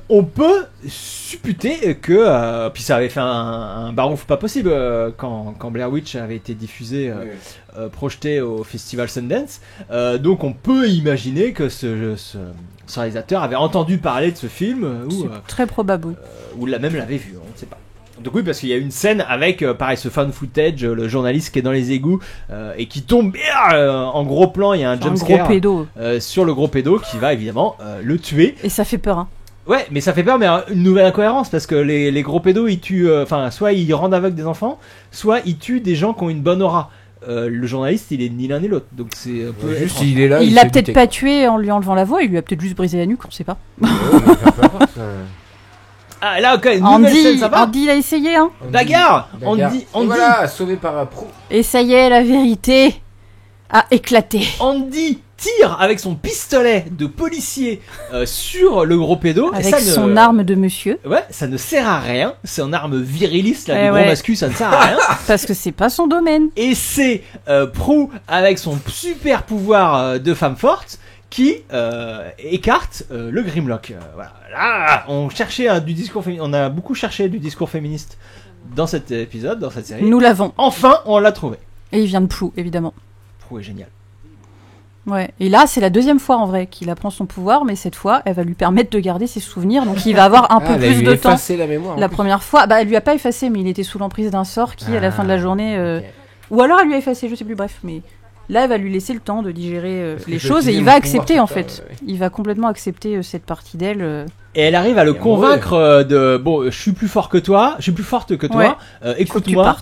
on peut supputer que puis ça avait fait un barouf pas possible quand Blair Witch avait été diffusé, projeté au festival Sundance. Donc on peut imaginer que ce réalisateur avait entendu parler de ce film ou très probable, ou même l'avait vu, on ne sait pas. Donc oui, parce qu'il y a une scène avec pareil ce fan footage, le journaliste qui est dans les égouts et qui tombe en gros plan, il y a un jumpscare sur le gros pédo qui va évidemment le tuer. Et ça fait peur, hein. Ouais, mais ça fait peur, mais une nouvelle incohérence parce que les gros pédos ils tuent, soit ils rendent aveugles des enfants, soit ils tuent des gens qui ont une bonne aura. Le journaliste il est ni l'un ni l'autre, donc c'est un peu juste il est là. Il l'a peut-être pas tué en lui enlevant la voix, il lui a peut-être juste brisé la nuque, on sait pas. Ah là, ok, nouvelle scène, ça va. Andy il a essayé, hein. Bagarre. Andy. Voilà, sauvé par Prue. Et ça y est, la vérité a éclaté. Andy tire avec son pistolet de policier sur le gros pédo. Avec et ça son arme de monsieur. Ouais, ça ne sert à rien. C'est une arme viriliste, là, du gros mascu, ça ne sert à rien. Parce que c'est pas son domaine. Et c'est Prue avec son super pouvoir de femme forte qui écarte le Grimlock. Voilà. Là, on cherchait du discours féministe. On a beaucoup cherché du discours féministe dans cet épisode, dans cette série. Nous l'avons. Enfin, on l'a trouvé. Et il vient de Prue, évidemment. Prue est génial. Ouais. Et là, c'est la deuxième fois en vrai qu'il apprend son pouvoir, mais cette fois, elle va lui permettre de garder ses souvenirs. Donc, il va avoir un peu plus de temps. La mémoire. La première fois, elle lui a pas effacé, mais il était sous l'emprise d'un sort qui, à la fin de la journée, ou alors elle lui a effacé, je sais plus. Bref, mais. Là, elle va lui laisser le temps de digérer les choses et il va accepter en fait. Il va complètement accepter cette partie d'elle. Et elle arrive à le convaincre de bon, je suis plus fort que toi, je suis plus forte que toi. Écoute-moi,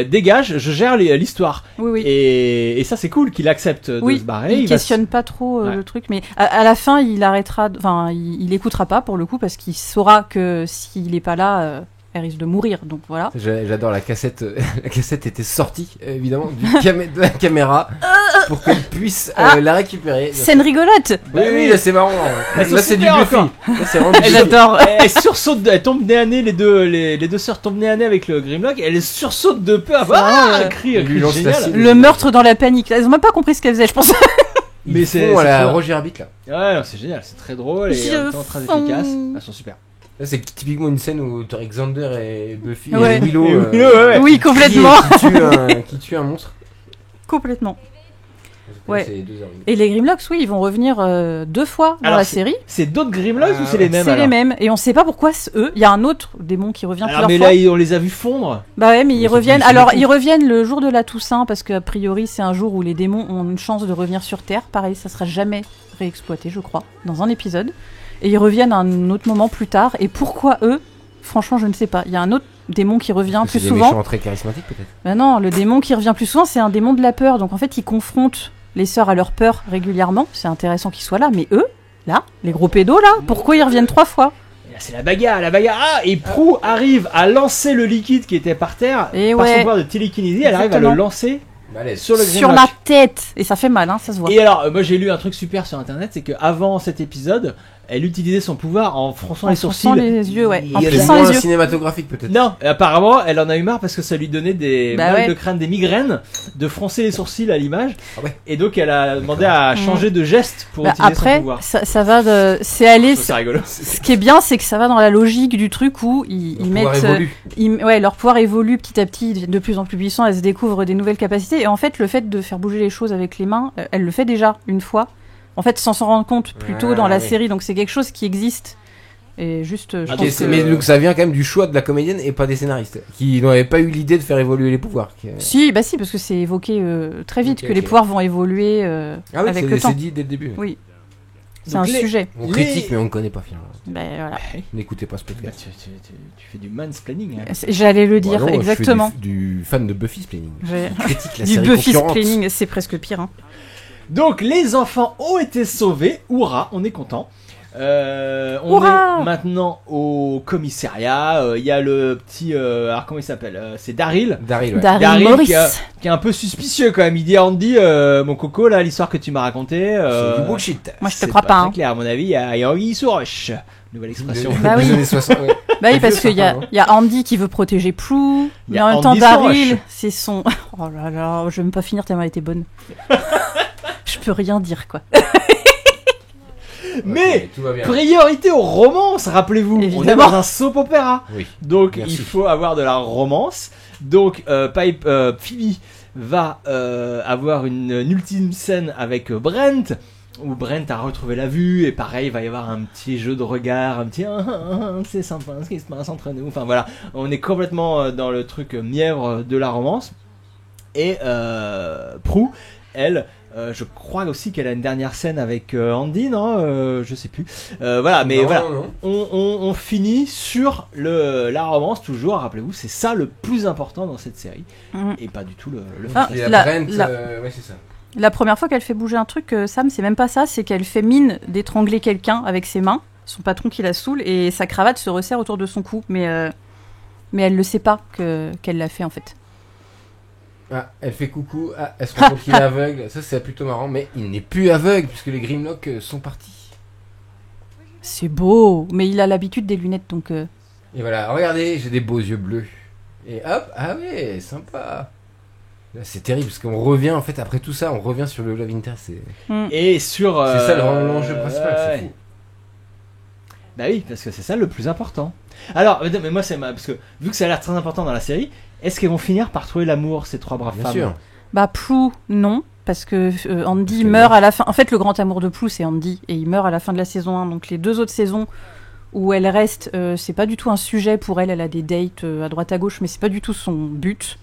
dégage, je gère l'histoire. Oui. Et ça c'est cool qu'il accepte de se barrer. Il questionne pas trop le truc, mais à la fin il arrêtera. Enfin, il écoutera pas pour le coup parce qu'il saura que s'il est pas là. Elle risque de mourir, donc voilà. J'adore la cassette. La cassette était sortie, évidemment, de la caméra pour qu'elle puisse la récupérer. Scène rigolote. Oui, là c'est marrant. Là c'est du Buffy. Là c'est vraiment du J'adore. Elle sursaute, elle tombe nez à nez, les deux sœurs tombent nez à nez avec le Grimlock. Elle sursaute de peur. Un cri génial. Le meurtre dans la panique. Elles ont même pas compris ce qu'elle faisait, je pense. Mais c'est la Roger Rabbit là. Ouais, c'est génial, c'est très drôle et en même temps très efficace. Elles sont super. Là, c'est typiquement une scène où t'as Xander et Buffy et Willow, oui, complètement. Qui tue un monstre. Complètement. Ouais. Et les Grimlocks, oui, ils vont revenir 2 fois dans la série. C'est d'autres Grimlocks ou c'est les mêmes? C'est les mêmes. Et on sait pas pourquoi eux. Il y a un autre démon qui revient plusieurs fois. Mais là, on les a vus fondre. Bah ouais, mais ils reviennent. Alors, ils reviennent le jour de la Toussaint parce qu'a priori, c'est un jour où les démons ont une chance de revenir sur Terre. Pareil, ça sera jamais réexploité, je crois, dans un épisode. Et ils reviennent à un autre moment plus tard. Et pourquoi eux? Franchement, je ne sais pas. Il y a un autre démon qui revient plus souvent. C'est des méchants très charismatiques, peut-être. Ben non, le démon qui revient plus souvent, c'est un démon de la peur. Donc en fait, il confronte les sœurs à leur peur régulièrement. C'est intéressant qu'ils soient là, mais eux, là, les gros pédos là, pourquoi ils reviennent 3 fois ? C'est la bagarre. Ah, et Prue arrive à lancer le liquide qui était par terre et par son pouvoir de télékinésie. Elle arrive à le lancer sur la tête, et ça fait mal, hein, ça se voit. Et alors, moi j'ai lu un truc super sur internet, c'est qu'avant cet épisode, elle utilisait son pouvoir en fronçant les sourcils. En les yeux, ouais. En plissant les yeux. Cinématographique peut-être. Non, apparemment, elle en a eu marre parce que ça lui donnait des mal de crâne, des migraines, de froncer les sourcils à l'image. Ah ouais. Et donc elle a demandé à changer de geste pour utiliser son pouvoir. Après, ça va de... C'est aller... C'est rigolo. Ce qui est bien, c'est que ça va dans la logique du truc où ils mettent... leur pouvoir évolue petit à petit, de plus en plus puissant, elle se découvre des nouvelles capacités. Et en fait, le fait de faire bouger les choses avec les mains, elle le fait déjà une fois. En fait, sans s'en rendre compte plus tôt dans la série, donc c'est quelque chose qui existe. Et juste, mais donc ça vient quand même du choix de la comédienne et pas des scénaristes, qui n'avaient pas eu l'idée de faire évoluer les pouvoirs. Si, parce que c'est évoqué très vite que les pouvoirs vont évoluer avec le temps. C'est dit dès le début. Oui. C'est un sujet. On critique, mais on ne connaît pas finalement. Voilà. N'écoutez pas ce podcast. Tu fais du mansplaining. Hein. J'allais le dire, exactement. Je fais du fan de Buffy Splaining. Critique la série Buffy Splaining, c'est presque pire. Hein. Donc les enfants ont été sauvés, hurrah, on est content. On est maintenant au commissariat. Il y a le petit, alors comment il s'appelle c'est Daryl. Daryl qui est un peu suspicieux quand même. Il dit à Andy, mon coco, là, l'histoire que tu m'as racontée, c'est du bullshit. Moi je te crois pas. C'est clair, à mon avis, il y a Anguille sous roche. Nouvelle expression. Bah oui. Bah oui, parce qu'il y a Andy qui veut protéger Prue, mais en même temps Daryl, c'est son. Oh là là, je vais même pas finir tellement elle était bonne. Je peux rien dire quoi. Mais priorité aux romances, rappelez-vous. Évidemment. On est dans un soap opéra. Oui. Donc il faut avoir de la romance. Donc Phoebe va avoir une ultime scène avec Brent, où Brent a retrouvé la vue, et pareil, il va y avoir un petit jeu de regard, un petit c'est sympa ce qui se passe entre nous. Enfin voilà, on est complètement dans le truc mièvre de la romance. Et Prue, elle, je crois aussi qu'elle a une dernière scène avec Andy, non je sais plus. Voilà, mais non, voilà, non. On finit sur la romance toujours. Rappelez-vous, c'est ça le plus important dans cette série, et pas du tout le. Ouais, c'est ça. La première fois qu'elle fait bouger un truc, Sam, c'est même pas ça, c'est qu'elle fait mine d'étrangler quelqu'un avec ses mains, son patron qui la saoule, et sa cravate se resserre autour de son cou, mais elle le sait pas qu'elle l'a fait en fait. Ah, elle fait coucou, elle se rend compte qu'il est aveugle, ça c'est plutôt marrant, mais il n'est plus aveugle puisque les Grimlock sont partis. C'est beau, mais il a l'habitude des lunettes donc... Et voilà, regardez, j'ai des beaux yeux bleus. Et hop, ah ouais, sympa. Là, c'est terrible parce qu'on revient en fait après tout ça, on revient sur le Love Interest. Et sur... C'est ça l'enjeu principal, c'est fou. Bah oui, parce que c'est ça le plus important. Alors, mais moi c'est parce que vu que ça a l'air très important dans la série, est-ce qu'elles vont finir par trouver l'amour, ces trois braves femmes ? Bien sûr. Bah Prue, non, parce que Andy meurt à la fin. En fait, le grand amour de Prue, c'est Andy, et il meurt à la fin de la saison 1. Donc les 2 autres saisons où elle reste, c'est pas du tout un sujet pour elle. Elle a des dates à droite à gauche, mais c'est pas du tout son but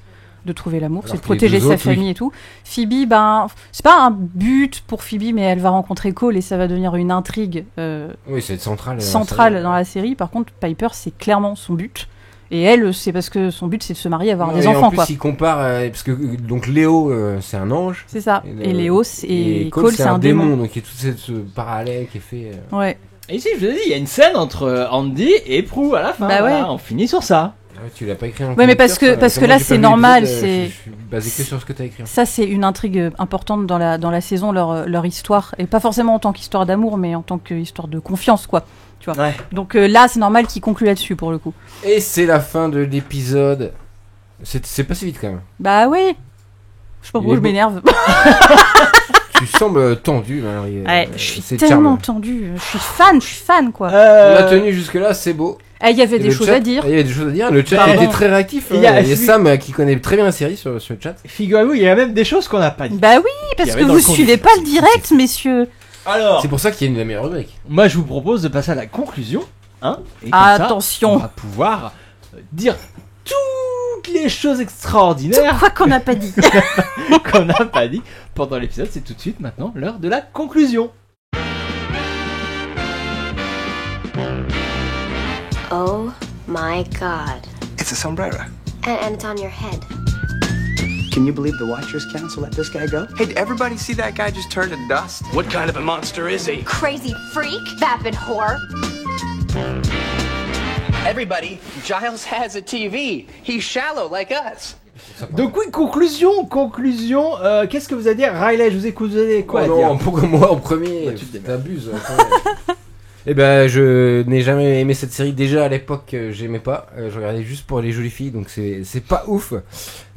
de trouver l'amour, c'est de protéger sa famille et tout. Phoebe, ben, c'est pas un but pour Phoebe, mais elle va rencontrer Cole et ça va devenir une intrigue oui, c'est centrale dans la série. Par contre, Piper, c'est clairement son but. Et elle, c'est parce que son but, c'est de se marier et avoir des enfants. En plus, il compare, parce que donc Léo, c'est un ange. C'est ça. Et Léo, et Cole, c'est un démon. Donc il y a tout ce parallèle qui est fait. Ouais. Et ici, je vous ai dit, il y a une scène entre Andy et Prue à la fin. Bah ouais. Voilà, on finit sur ça. Tu l'as pas écrit en ouais, mais parce que là, c'est normal. Je suis basé que sur ce que tu as écrit. Ça, c'est une intrigue importante dans la saison, leur histoire. Et pas forcément en tant qu'histoire d'amour, mais en tant qu'histoire de confiance, quoi. Tu vois. Ouais. Donc là, c'est normal qu'ils concluent là-dessus, pour le coup. Et c'est la fin de l'épisode. C'est passé vite, quand même. Bah oui. Je sais pas pourquoi je m'énerve. Tu sembles tendu, Marie. Ouais, je suis tellement tendu. Je suis fan, quoi. On a tenu jusque-là, c'est beau. Il y avait des choses à dire. Il y avait des choses à dire. Le chat était très réactif. Il y a Sam qui connaît très bien la série sur le chat. Figurez-vous, il y a même des choses qu'on n'a pas dit. Bah oui, parce que vous suivez pas le direct, messieurs. Alors, c'est pour ça qu'il y a une meilleure rubrique. Moi, je vous propose de passer à la conclusion. Et attention. Ça, on va pouvoir dire toutes les choses extraordinaires. Quoi qu'on n'a pas dit. Qu'on n'a pas dit pendant l'épisode. C'est tout de suite maintenant l'heure de la conclusion. Oh My God. It's a sombrero. And it's on your head. Can you believe the Watchers Council let this guy go? Hey, did everybody see that guy just turn to dust? What kind of a monster is he? Crazy freak? Vapid whore? Everybody, Giles has a TV. He's shallow like us. Donc oui, conclusion. Qu'est-ce que vous allez dire, Riley? Je vous écoute. Vous avez quoi à dire? Non, pourquoi moi en premier? T'abuses. Eh ben, je n'ai jamais aimé cette série. Déjà à l'époque, j'aimais pas. Je regardais juste pour les jolies filles, donc c'est pas ouf.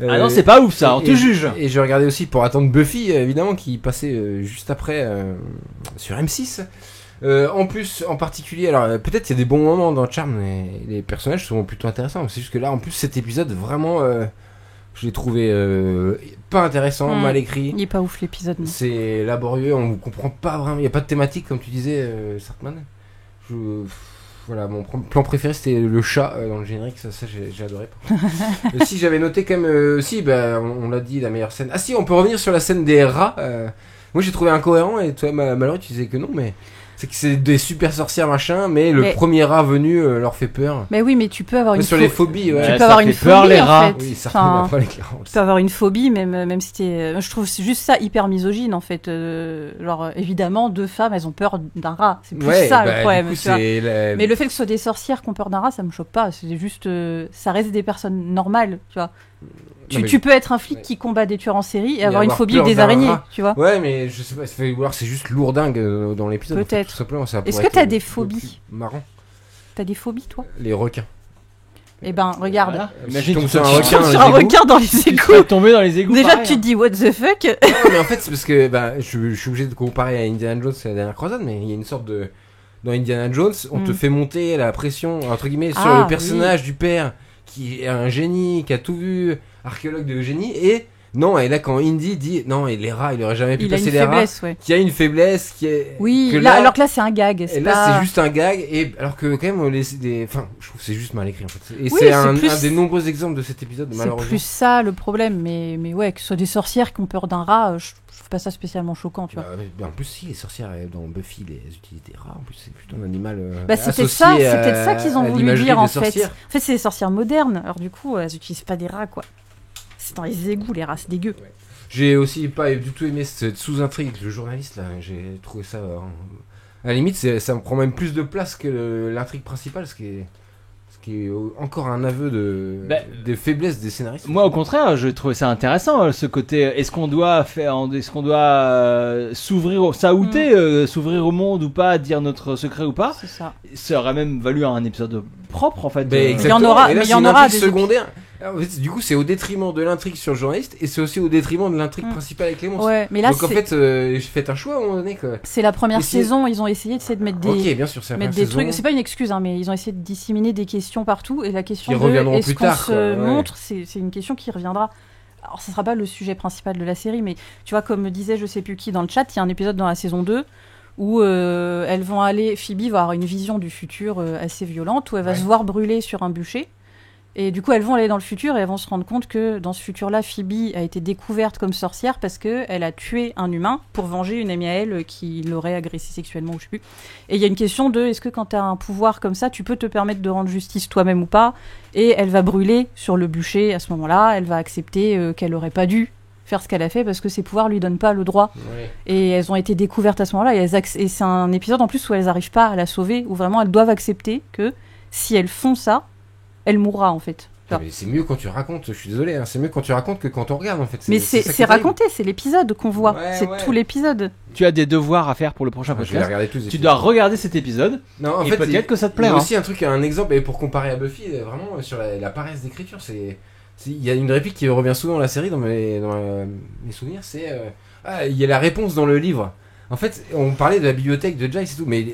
Ah non, c'est pas ouf ça. On te juge. Et je regardais aussi pour attendre Buffy, évidemment, qui passait juste après sur M6. En plus, en particulier, alors peut-être il y a des bons moments dans Charmed, mais les personnages sont plutôt intéressants. C'est juste que là, en plus, cet épisode vraiment, je l'ai trouvé pas intéressant, mal écrit. Il est pas ouf l'épisode. Non. C'est laborieux, on comprend pas vraiment. Il y a pas de thématique comme tu disais, Sartman. Voilà, mon plan préféré c'était le chat dans le générique, ça j'ai adoré. Si j'avais noté quand même, on l'a dit, la meilleure scène. Ah si, on peut revenir sur la scène des rats. Moi j'ai trouvé incohérent et toi malheureux tu disais que non, mais c'est que c'est des super sorcières machin, mais le premier rat venu leur fait peur. Mais oui, mais tu peux avoir une sur les phobies, ouais. Tu peux avoir une phobie peur, les rats. En fait. Oui, ça tu peux avoir une phobie, même si t'es. Je trouve c'est juste ça hyper misogyne en fait. Genre évidemment, deux femmes, elles ont peur d'un rat. C'est plus ça le problème. Coup, mais le fait que ce soit des sorcières qui ont peur d'un rat, ça me choque pas. C'est juste, ça reste des personnes normales, tu vois. Tu peux être un flic qui combat des tueurs en série et avoir une phobie des araignées, tu vois. Ouais, mais je sais pas, c'est juste lourdingue dans l'épisode. Peut-être. Tout simplement, ça Est-ce que t'as des phobies? Marrant. T'as des phobies, toi? Les requins. Eh ben, regarde. Voilà. Imagine tu sur un requin dans les égouts. Tu vas tomber dans les égouts. Déjà, tu te dis what the fuck. Non, mais en fait, c'est parce que je suis obligé de comparer à Indiana Jones et la dernière croisade, mais il y a une sorte de. Dans Indiana Jones, on te fait monter la pression, entre guillemets, sur le personnage du père, qui est un génie, qui a tout vu, archéologue de génie, et non, et là quand Indy dit non, et les rats, il aurait jamais pu passer les rats, qui a une faiblesse, qui est alors que là c'est un gag, et là c'est juste un gag, et alors que quand même enfin je trouve que c'est juste mal écrit en fait, et c'est un des nombreux exemples de cet épisode malheureusement. C'est plus ça le problème, mais ouais, que ce soit des sorcières qui ont peur d'un rat, je trouve pas ça spécialement choquant, tu vois. En plus si les sorcières dans Buffy elles utilisent des rats, en plus c'est plutôt un animal c'est peut-être ça qu'ils ont voulu dire en fait. En fait c'est des sorcières modernes, alors du coup elles utilisent pas des rats quoi. C'est dans les égouts, les rats, c'est dégueu. Ouais. J'ai aussi pas du tout aimé cette sous-intrigue, le journaliste là, j'ai trouvé ça. À la limite, ça me prend même plus de place que l'intrigue principale, ce qui est encore un aveu des faiblesses des scénaristes. Moi, au contraire, je trouvais ça intéressant, ce côté. Est-ce qu'on doit s'ouvrir, s'ouvrir au monde ou pas, dire notre secret ou pas? C'est ça. Ça aurait même valu un épisode propre en fait. Il y en aura des secondaires. Alors, du coup, c'est au détriment de l'intrigue sur le journaliste et c'est aussi au détriment de l'intrigue principale avec les monstres. Ouais, mais là, donc en fait, faites un choix à un moment donné. Quoi. C'est la première saison, ils ont essayé de mettre des, bien sûr, c'est mettre des trucs. C'est pas une excuse, hein, mais ils ont essayé de disséminer des questions partout et la question qui de est-ce qu'on se montre, c'est une question qui reviendra. Alors, ce sera pas le sujet principal de la série, mais tu vois, comme me disait je sais plus qui dans le chat, il y a un épisode dans la saison 2 où elles vont aller, Phoebe va avoir une vision du futur assez violente où elle va se voir brûler sur un bûcher. Et du coup, elles vont aller dans le futur et elles vont se rendre compte que dans ce futur-là, Phoebe a été découverte comme sorcière parce qu'elle a tué un humain pour venger une amie à elle qui l'aurait agressée sexuellement ou je sais plus. Et il y a une question de est-ce que quand tu as un pouvoir comme ça, tu peux te permettre de rendre justice toi-même ou pas? Et elle va brûler sur le bûcher à ce moment-là, elle va accepter qu'elle aurait pas dû faire ce qu'elle a fait parce que ses pouvoirs lui donnent pas le droit. Ouais. Et elles ont été découvertes à ce moment-là et c'est un épisode en plus où elles n'arrivent pas à la sauver, où vraiment elles doivent accepter que si elles font ça, elle mourra en fait. Mais c'est mieux quand tu racontes, je suis désolé, hein, c'est mieux quand tu racontes que quand on regarde en fait. Mais c'est raconté, c'est l'épisode qu'on voit, tout l'épisode. Tu as des devoirs à faire pour le prochain podcast. Je vais regarder tous les tu dois regarder cet épisode. Non, en et fait, peut-être que ça te plaira. Il y a aussi un truc, un exemple, et pour comparer à Buffy, vraiment sur la paresse d'écriture, il y a une réplique qui revient souvent dans la série, dans mes souvenirs, c'est il y a la réponse dans le livre. En fait, on parlait de la bibliothèque de Giles et tout, mais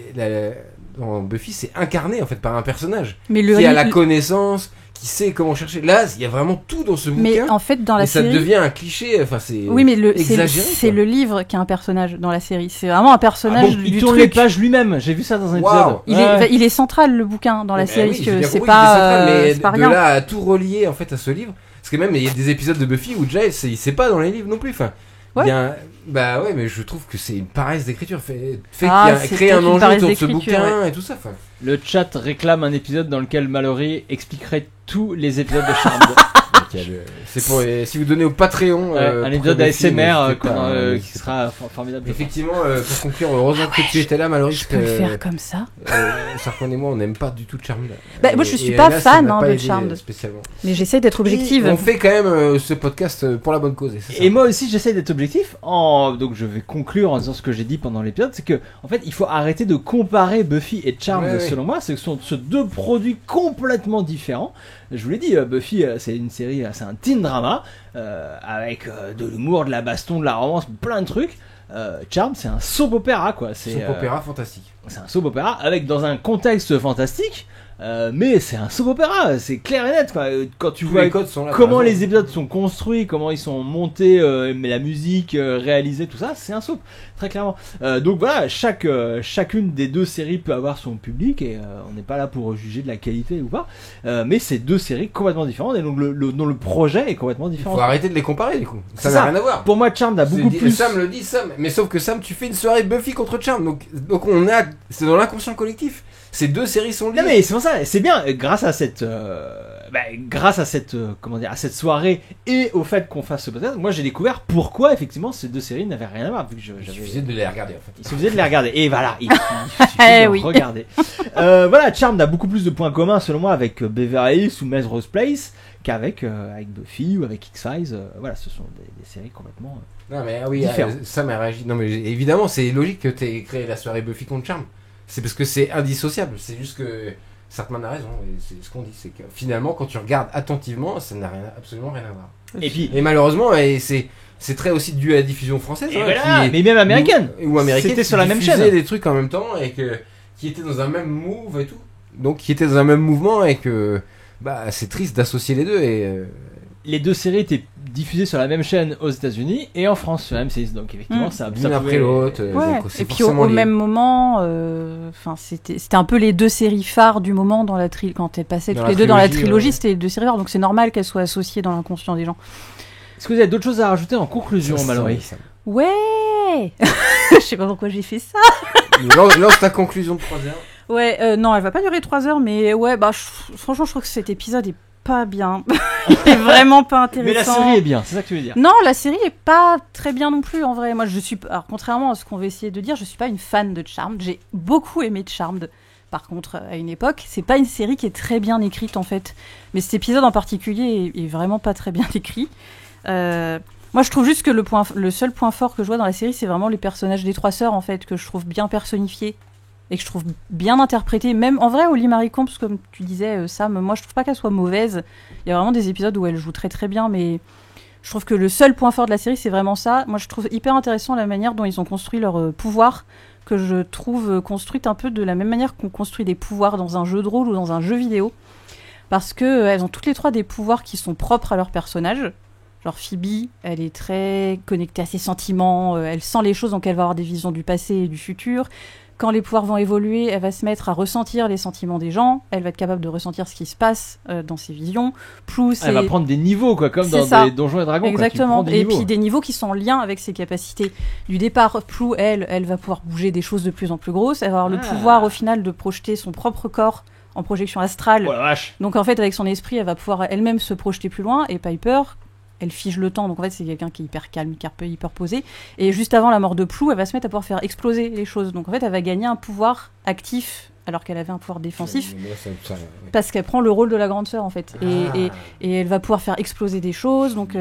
dans Buffy, c'est incarné en fait par un personnage qui a la connaissance, qui sait comment chercher. Là, il y a vraiment tout dans ce bouquin. Mais en fait, dans la série, ça devient un cliché. Enfin, c'est exagéré. C'est le livre qui a un personnage dans la série. C'est vraiment un personnage du il tourne les pages lui-même. J'ai vu ça dans un épisode. Il est central le bouquin dans la série. Oui, c'est pas rien. De là à tout relier en fait à ce livre. Parce que même il y a des épisodes de Buffy où Giles il sait pas dans les livres non plus. Enfin. Bah ouais, mais je trouve que c'est une paresse d'écriture. Créer un enjeu autour de ce bouquin et tout ça. Le chat réclame un épisode dans lequel Mallory expliquerait tous les épisodes de Charmed. C'est pour si vous donnez au Patreon un épisode ASMR qui sera formidable. Effectivement, pour conclure, heureusement que tu étais là, Mallory. Je peux le faire comme ça. Sarkon et moi, on n'aime pas du tout Charmed. Moi, je suis pas fan de Charmed. Mais j'essaie d'être objective. On fait quand même ce podcast pour la bonne cause. Et moi aussi, j'essaie d'être objectif. Donc, je vais conclure en disant ce que j'ai dit pendant l'épisode, c'est que en fait, il faut arrêter de comparer Buffy et Charmed. Selon moi, ce sont deux produits complètement différents. Je vous l'ai dit, Buffy, c'est une série, c'est un teen drama avec de l'humour, de la baston, de la romance, plein de trucs. Charmed, c'est un soap opéra, quoi. Soap opéra fantastique. C'est un soap opéra avec dans un contexte fantastique. Mais c'est un soap opéra, c'est clair et net, quoi. Quand tu vois comment les épisodes sont construits, comment ils sont montés, mais la musique réalisée, tout ça, c'est un soap, très clairement. Donc voilà, chacune des deux séries peut avoir son public et on n'est pas là pour juger de la qualité ou pas. Mais c'est deux séries complètement différentes et donc dont le projet est complètement différent. Il faut arrêter de les comparer du coup. Ça n'a rien à voir. Pour moi, Charmed a beaucoup plus. Sam le dit, mais sauf que Sam, tu fais une soirée Buffy contre Charmed, donc c'est dans l'inconscient collectif. Ces deux séries sont liées. Non mais c'est pour ça, c'est bien grâce à cette à cette soirée et au fait qu'on fasse ce podcast. Moi j'ai découvert pourquoi effectivement ces deux séries n'avaient rien à voir vu que il suffisait de les regarder en fait. Il suffisait de les regarder et voilà, il suffisait de regarder. Voilà, Charmed a beaucoup plus de points communs selon moi avec Beverly Hills ou Melrose Place qu'avec Buffy ou avec X-Files. Voilà, ce sont des séries complètement différentes. Ça m'a réagi. Non mais évidemment c'est logique que tu aies créé la soirée Buffy contre Charmed. C'est parce que c'est indissociable, c'est juste que Sarkman a raison, et c'est ce qu'on dit, c'est que finalement quand tu regardes attentivement, ça n'a absolument rien à voir. Et malheureusement, c'est très aussi dû à la diffusion française, mais même américaine, ou américaine, c'était sur la même chaîne, diffusait des trucs en même temps et qui étaient dans un même move et tout, donc qui étaient dans un même mouvement et que c'est triste d'associer les deux et les deux séries étaient diffusées sur la même chaîne aux États-Unis et en France sur M6, donc effectivement ça l'une après l'autre. Et puis au même moment, c'était un peu les deux séries phares du moment dans la quand elles passaient toutes les deux dans la trilogie, c'était les deux séries phares, donc c'est normal qu'elles soient associées dans l'inconscient des gens. Est-ce que vous avez d'autres choses à rajouter en conclusion, Mallory? Ouais. Je sais pas pourquoi j'ai fait ça. Lance ta conclusion de 3 heures. Ouais, non, elle va pas durer 3 heures, mais ouais, franchement, je trouve que cet épisode est pas bien. Il est vraiment pas intéressant. Mais la série est bien, c'est ça que tu veux dire? Non, la série est pas très bien non plus en vrai. Moi, alors contrairement à ce qu'on va essayer de dire, je suis pas une fan de Charmed. J'ai beaucoup aimé Charmed. Par contre, à une époque, c'est pas une série qui est très bien écrite en fait. Mais cet épisode en particulier est vraiment pas très bien écrit. Moi, je trouve juste que le seul point fort que je vois dans la série, c'est vraiment les personnages des 3 sœurs en fait, que je trouve bien personnifiés. Et que je trouve bien interprétée, même en vrai, Holly Marie Combs, comme tu disais, Sam, moi je trouve pas qu'elle soit mauvaise. Il y a vraiment des épisodes où elle joue très très bien, mais je trouve que le seul point fort de la série, c'est vraiment ça. Moi je trouve hyper intéressant la manière dont ils ont construit leur pouvoir, que je trouve construite un peu de la même manière qu'on construit des pouvoirs dans un jeu de rôle ou dans un jeu vidéo. Parce qu'elles ont toutes les 3 des pouvoirs qui sont propres à leur personnage. Genre Phoebe, elle est très connectée à ses sentiments, elle sent les choses, donc elle va avoir des visions du passé et du futur. Quand les pouvoirs vont évoluer, elle va se mettre à ressentir les sentiments des gens. Elle va être capable de ressentir ce qui se passe dans ses visions. Elle va prendre des niveaux, quoi, comme dans des Donjons et Dragons. Exactement. Et puis des niveaux qui sont en lien avec ses capacités. Du départ, Plou, elle va pouvoir bouger des choses de plus en plus grosses. Elle va avoir le pouvoir, au final, de projeter son propre corps en projection astrale. Oh la vache. Donc en fait, avec son esprit, elle va pouvoir elle-même se projeter plus loin. Et Piper, elle fige le temps, donc en fait c'est quelqu'un qui est hyper calme, hyper posé, et juste avant la mort de Plou, elle va se mettre à pouvoir faire exploser les choses, donc en fait elle va gagner un pouvoir actif alors qu'elle avait un pouvoir défensif, parce qu'elle prend le rôle de la grande sœur en fait, et elle va pouvoir faire exploser des choses, donc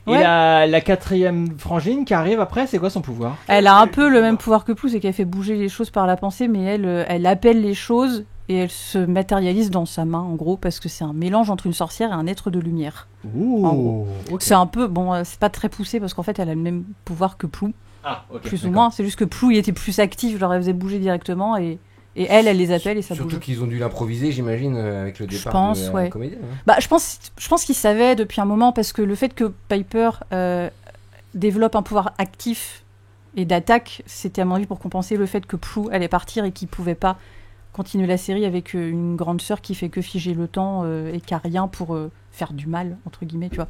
Et la 4e frangine qui arrive après, c'est quoi son pouvoir? Elle a un peu le même pouvoir que Plou, c'est qu'elle fait bouger les choses par la pensée, mais elle appelle les choses et elle se matérialise dans sa main en gros, parce que c'est un mélange entre une sorcière et un être de lumière. Ouh, en gros. Okay. C'est un peu, c'est pas très poussé parce qu'en fait elle a le même pouvoir que Plou, plus ou moins, c'est juste que Plou il était plus actif, genre elle faisait bouger directement et elle les appelle et ça bouge. Surtout qu'ils ont dû l'improviser, j'imagine, avec le départ de la comédienne. Hein. Je pense qu'ils savaient depuis un moment, parce que le fait que Piper développe un pouvoir actif et d'attaque, c'était à mon avis pour compenser le fait que Plou allait partir et qu'il pouvait pas continuer la série avec une grande sœur qui fait que figer le temps et qui a rien pour faire du mal, entre guillemets, tu vois.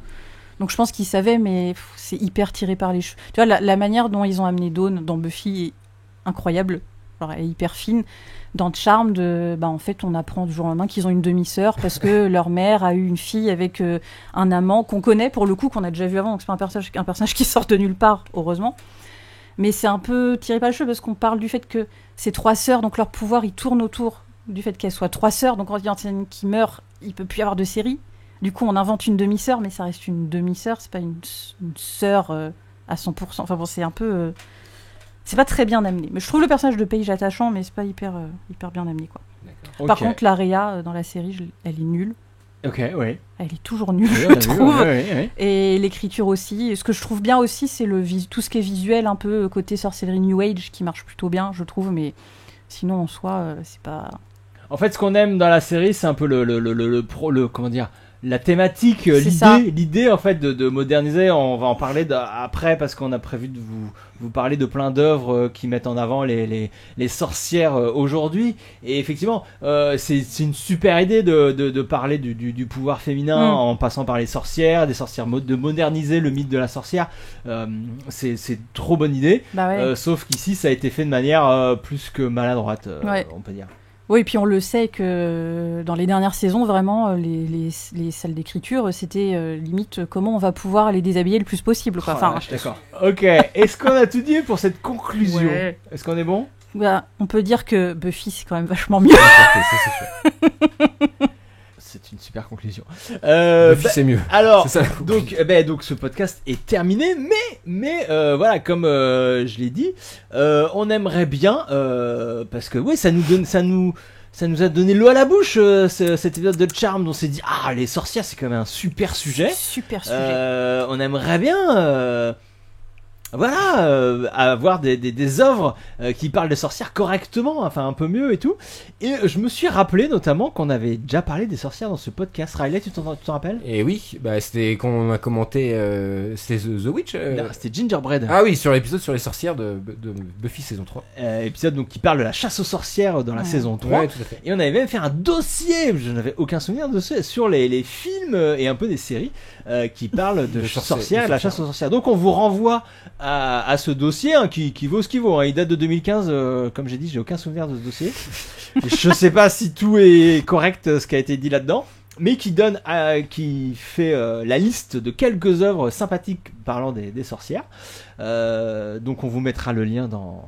Donc je pense qu'ils savaient, mais c'est hyper tiré par les cheveux. Tu vois, la manière dont ils ont amené Dawn dans Buffy est incroyable. Alors, elle est hyper fine. Dans Charmed, en fait, on apprend du jour au lendemain qu'ils ont une demi-sœur parce que leur mère a eu une fille avec un amant qu'on connaît pour le coup, qu'on a déjà vu avant. Donc c'est pas un personnage qui sort de nulle part, heureusement. Mais c'est un peu tiré par les cheveux parce qu'on parle du fait que ces 3 sœurs, donc leur pouvoir, il tourne autour du fait qu'elles soient 3 sœurs. Donc quand il y en a une qui meurt, il peut plus y avoir de série. Du coup, on invente une demi-sœur, mais ça reste une demi-sœur, c'est pas une sœur à 100%. Enfin bon, c'est un peu... c'est pas très bien amené. Mais je trouve le personnage de Paige attachant, mais c'est pas hyper bien amené, quoi. Par contre, la Rhea, dans la série, elle est nulle. Ok, oui. Elle est toujours nulle, je trouve. Oui. Et l'écriture aussi. Et ce que je trouve bien aussi, c'est tout ce qui est visuel, un peu côté sorcellerie New Age, qui marche plutôt bien, je trouve. Mais sinon, en soi, c'est pas... En fait, ce qu'on aime dans la série, c'est un peu comment dire, la thématique, l'idée en fait de moderniser. On va en parler après parce qu'on a prévu de vous parler de plein d'œuvres qui mettent en avant les sorcières aujourd'hui. Et effectivement, c'est une super idée de parler du pouvoir féminin en passant par les sorcières, de moderniser le mythe de la sorcière. C'est trop bonne idée. Sauf qu'ici, ça a été fait de manière plus que maladroite, on peut dire. Oui, et puis on le sait que dans les dernières saisons, vraiment, les salles d'écriture, c'était limite comment on va pouvoir les déshabiller le plus possible, quoi. Enfin, d'accord. Ok, est-ce qu'on a tout dit pour cette conclusion ? Ouais. Est-ce qu'on est bon ? On peut dire que Buffy, c'est quand même vachement mieux. C'est une super conclusion. Buffy, c'est mieux. Alors, donc ce podcast est terminé, mais voilà, comme je l'ai dit, on aimerait bien, parce que oui, ça nous a donné l'eau à la bouche, cet épisode de Charmed. On s'est dit, les sorcières, c'est quand même un super sujet. On aimerait bien... avoir des œuvres qui parlent de sorcières correctement, enfin un peu mieux et tout. Et je me suis rappelé notamment qu'on avait déjà parlé des sorcières dans ce podcast. Riley, tu t'en rappelles ? Et oui, c'était quand on a commenté c'était The Witch. Non, c'était Gingerbread. Ah oui, sur l'épisode sur les sorcières de Buffy saison 3. Épisode donc qui parle de la chasse aux sorcières dans la saison 3. Ouais, tout à fait. Et on avait même fait un dossier, je n'avais aucun souvenir de ce, sur les films et un peu des séries qui parlent de sorcières et de la chasse aux sorcières. Donc on vous renvoie à ce dossier qui vaut ce qu'il vaut. Il date de 2015, comme j'ai dit, j'ai aucun souvenir de ce dossier. Je sais pas si tout est correct ce qui a été dit là-dedans, mais qui fait la liste de quelques œuvres sympathiques parlant des sorcières. Donc on vous mettra le lien dans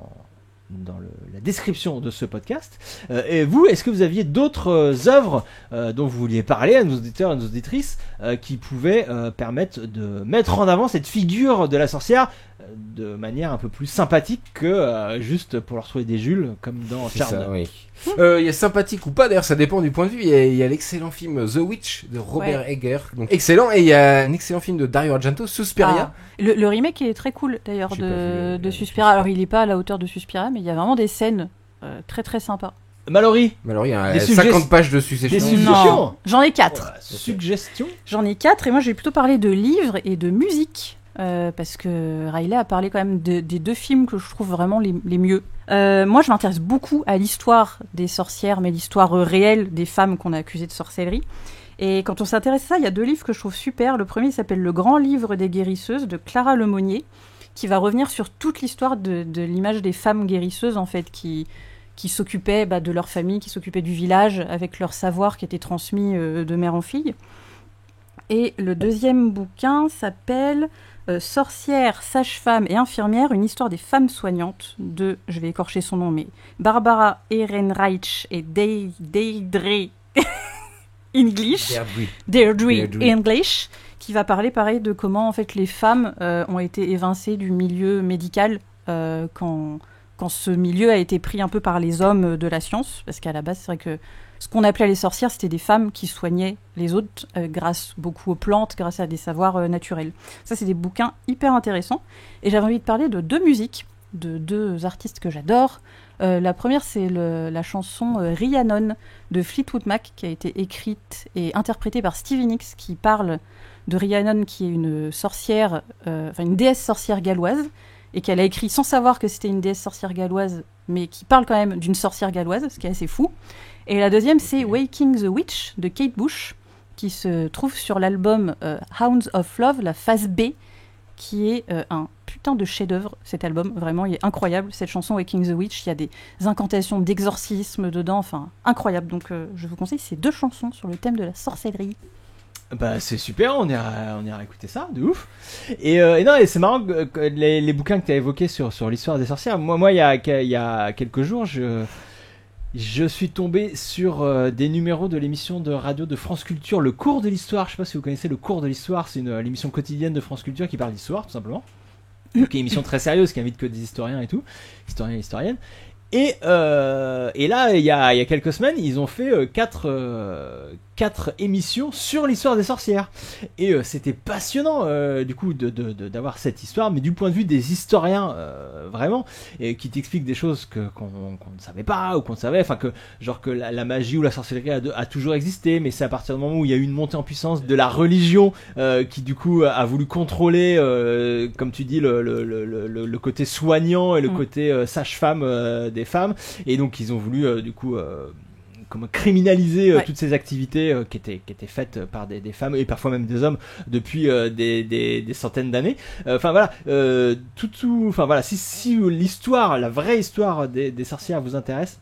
la description de ce podcast. Et vous, est-ce que vous aviez d'autres œuvres dont vous vouliez parler à nos auditeurs et à nos auditrices qui pouvaient permettre de mettre en avant cette figure de la sorcière de manière un peu plus sympathique que juste pour leur trouver des Jules comme dans Charmed. Oui. Il y a sympathique ou pas, d'ailleurs ça dépend du point de vue. Il y a l'excellent film The Witch de Robert Eggers, donc excellent, et il y a un excellent film de Dario Argento, Suspiria. Le remake est très cool d'ailleurs de Suspiria. Alors il est pas à la hauteur de Suspiria, mais il y a vraiment des scènes très très sympas. Mallory, il y a 50 pages de suggestions. Non, j'en ai 4. Suggestions. J'en ai 4 et moi j'ai plutôt parlé de livres et de musique. Parce que Riley a parlé quand même des 2 films que je trouve vraiment les mieux. Moi, je m'intéresse beaucoup à l'histoire des sorcières, mais l'histoire réelle des femmes qu'on a accusées de sorcellerie. Et quand on s'intéresse à ça, il y a 2 livres que je trouve super. Le premier s'appelle Le Grand Livre des guérisseuses de Clara Lemonnier, qui va revenir sur toute l'histoire de l'image des femmes guérisseuses, en fait, qui s'occupaient de leur famille, qui s'occupaient du village, avec leur savoir qui était transmis de mère en fille. Et le deuxième bouquin s'appelle Sorcières, sages-femmes et infirmières, une histoire des femmes soignantes de, je vais écorcher son nom, mais Barbara Ehrenreich et Deirdre English, qui va parler pareil de comment en fait les femmes ont été évincées du milieu médical quand ce milieu a été pris un peu par les hommes de la science, parce qu'à la base c'est vrai que ce qu'on appelait les sorcières, c'était des femmes qui soignaient les autres grâce beaucoup aux plantes, grâce à des savoirs naturels. Ça, c'est des bouquins hyper intéressants. Et j'avais envie de parler de 2 musiques, de 2 artistes que j'adore. La première, c'est la chanson Rhiannon de Fleetwood Mac, qui a été écrite et interprétée par Stevie Nicks, qui parle de Rhiannon, qui est une sorcière, une déesse sorcière galloise, et qu'elle a écrit sans savoir que c'était une déesse sorcière galloise, mais qui parle quand même d'une sorcière galloise, ce qui est assez fou. Et la deuxième, c'est Waking the Witch de Kate Bush, qui se trouve sur l'album Hounds of Love, la phase B, qui est un putain de chef-d'œuvre, cet album. Vraiment, il est incroyable. Cette chanson Waking the Witch, il y a des incantations d'exorcisme dedans, enfin, incroyable. Donc, je vous conseille ces 2 chansons sur le thème de la sorcellerie. Bah c'est super, on ira écouter ça, de ouf. Et non, et c'est marrant que les bouquins que tu as évoqués sur l'histoire des sorcières. Moi il y a quelques jours, je suis tombé sur des numéros de l'émission de radio de France Culture, Le Cours de l'Histoire. Je sais pas si vous connaissez Le Cours de l'Histoire, c'est l'émission quotidienne de France Culture qui parle d'histoire, tout simplement. Qui est une émission très sérieuse, qui invite que des historiens et tout, historiens et historiennes. Et là, il y a quelques semaines, ils ont fait 4 émissions sur l'histoire des sorcières. Et c'était passionnant, du coup, d'avoir cette histoire, mais du point de vue des historiens, vraiment, et qui t'expliquent des choses qu'on ne savait pas, ou qu'on savait, enfin, que la magie ou la sorcellerie a toujours existé, mais c'est à partir du moment où il y a eu une montée en puissance de la religion, qui, du coup, a voulu contrôler, comme tu dis, le côté soignant et le côté sage-femme des femmes, et donc ils ont voulu, du coup, criminaliser toutes ces activités qui étaient faites par des femmes et parfois même des hommes depuis des centaines d'années. Enfin voilà, enfin voilà, si l'histoire, la vraie histoire des sorcières vous intéresse,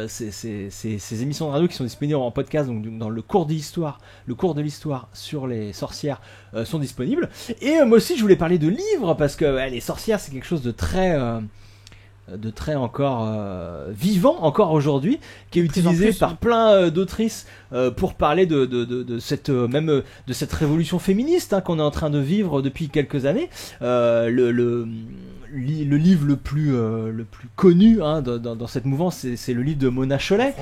ces émissions de radio qui sont disponibles en podcast, donc dans le cours de l'histoire sur les sorcières, sont disponibles. Et moi aussi je voulais parler de livres, parce que les sorcières c'est quelque chose de très encore vivant encore aujourd'hui, qui est utilisé par plein d'autrices pour parler de cette révolution féministe qu'on est en train de vivre depuis quelques années. Le livre le plus connu dans cette mouvance, c'est le livre de Mona Chollet.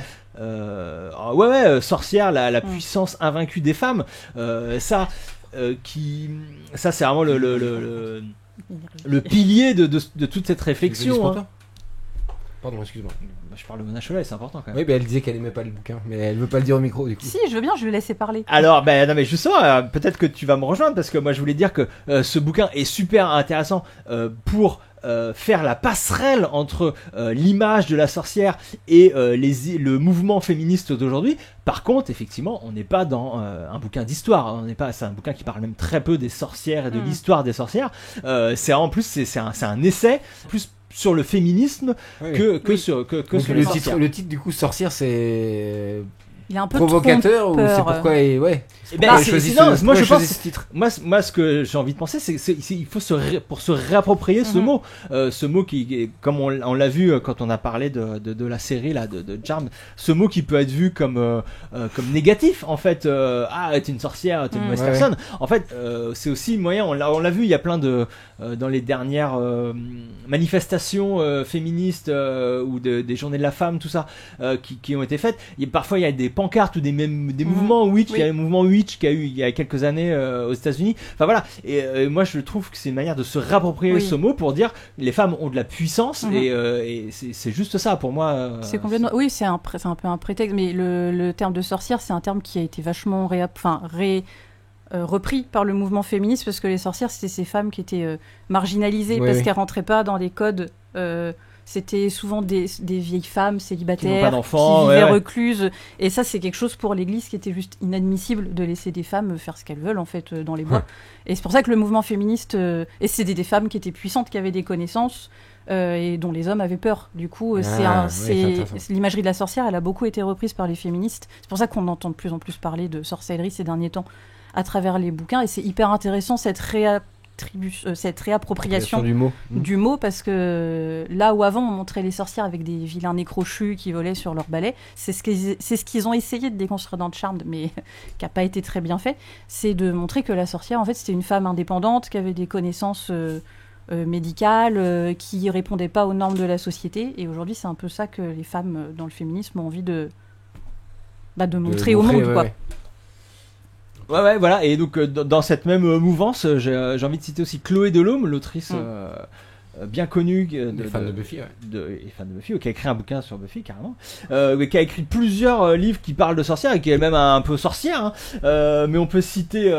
Sorcière, la puissance invaincue des femmes. Ça c'est vraiment le pilier de toute cette réflexion. Pardon, excuse-moi. Je parle de Mona Chollet, c'est important quand même. Oui, elle disait qu'elle aimait pas le bouquin, mais elle veut pas le dire au micro du coup. Si, je veux bien, je vais laisser parler. Alors, non mais justement, peut-être que tu vas me rejoindre, parce que moi je voulais dire que ce bouquin est super intéressant pour faire la passerelle entre l'image de la sorcière et le mouvement féministe d'aujourd'hui. Par contre, effectivement, on n'est pas dans un bouquin d'histoire. C'est un bouquin qui parle même très peu des sorcières et de l'histoire des sorcières. C'est un essai plus sur le féminisme que sur les sorcières. Le titre du coup, sorcière, c'est il est un peu provocateur, ou c'est pourquoi moi je pense ce titre. Moi ce que j'ai envie de penser, c'est il faut pour se réapproprier ce mot qui, comme on l'a vu quand on a parlé de la série là de Charmed, ce mot qui peut être vu comme négatif en fait. T'es une sorcière, t'es une mauvaise personne. En fait c'est aussi moyen, on l'a vu, il y a plein de dans les dernières manifestations féministes ou des journées de la femme, tout ça, qui ont été faites. Parfois il y a des pancartes ou des mouvements witch. Il y a le mouvement witch qu'il y a eu il y a quelques années aux États-Unis. Enfin voilà, et moi je trouve que c'est une manière de se réapproprier ce mot pour dire les femmes ont de la puissance, et c'est juste ça pour moi. C'est complètement, oui, c'est un peu un prétexte, mais le terme de sorcière, c'est un terme qui a été vachement repris par le mouvement féministe, parce que les sorcières c'était ces femmes qui étaient marginalisées parce qu'elles rentraient pas dans les codes. C'était souvent des vieilles femmes célibataires qui vivaient recluses, et ça c'est quelque chose pour l'Église qui était juste inadmissible, de laisser des femmes faire ce qu'elles veulent en fait dans les bois. Et c'est pour ça que le mouvement féministe, et c'était des femmes qui étaient puissantes, qui avaient des connaissances et dont les hommes avaient peur. Du coup, l'imagerie de la sorcière, elle a beaucoup été reprise par les féministes. C'est pour ça qu'on entend de plus en plus parler de sorcellerie ces derniers temps à travers les bouquins, et c'est hyper intéressant cette réappropriation du mot, parce que là où avant on montrait les sorcières avec des vilains nez crochus qui volaient sur leur balai, c'est ce qu'ils ont essayé de déconstruire dans Charmed, mais qui n'a pas été très bien fait, c'est de montrer que la sorcière en fait c'était une femme indépendante qui avait des connaissances médicales, qui répondait pas aux normes de la société. Et aujourd'hui c'est un peu ça que les femmes dans le féminisme ont envie de montrer au monde, quoi. Ouais, voilà. Et donc dans cette même mouvance, j'ai envie de citer aussi Chloé Delhomme, l'autrice bien connu des fans de Buffy, fans de Buffy, qui a écrit un bouquin sur Buffy carrément, qui a écrit plusieurs livres qui parlent de sorcières et qui est même un peu sorcière, hein. Mais on peut citer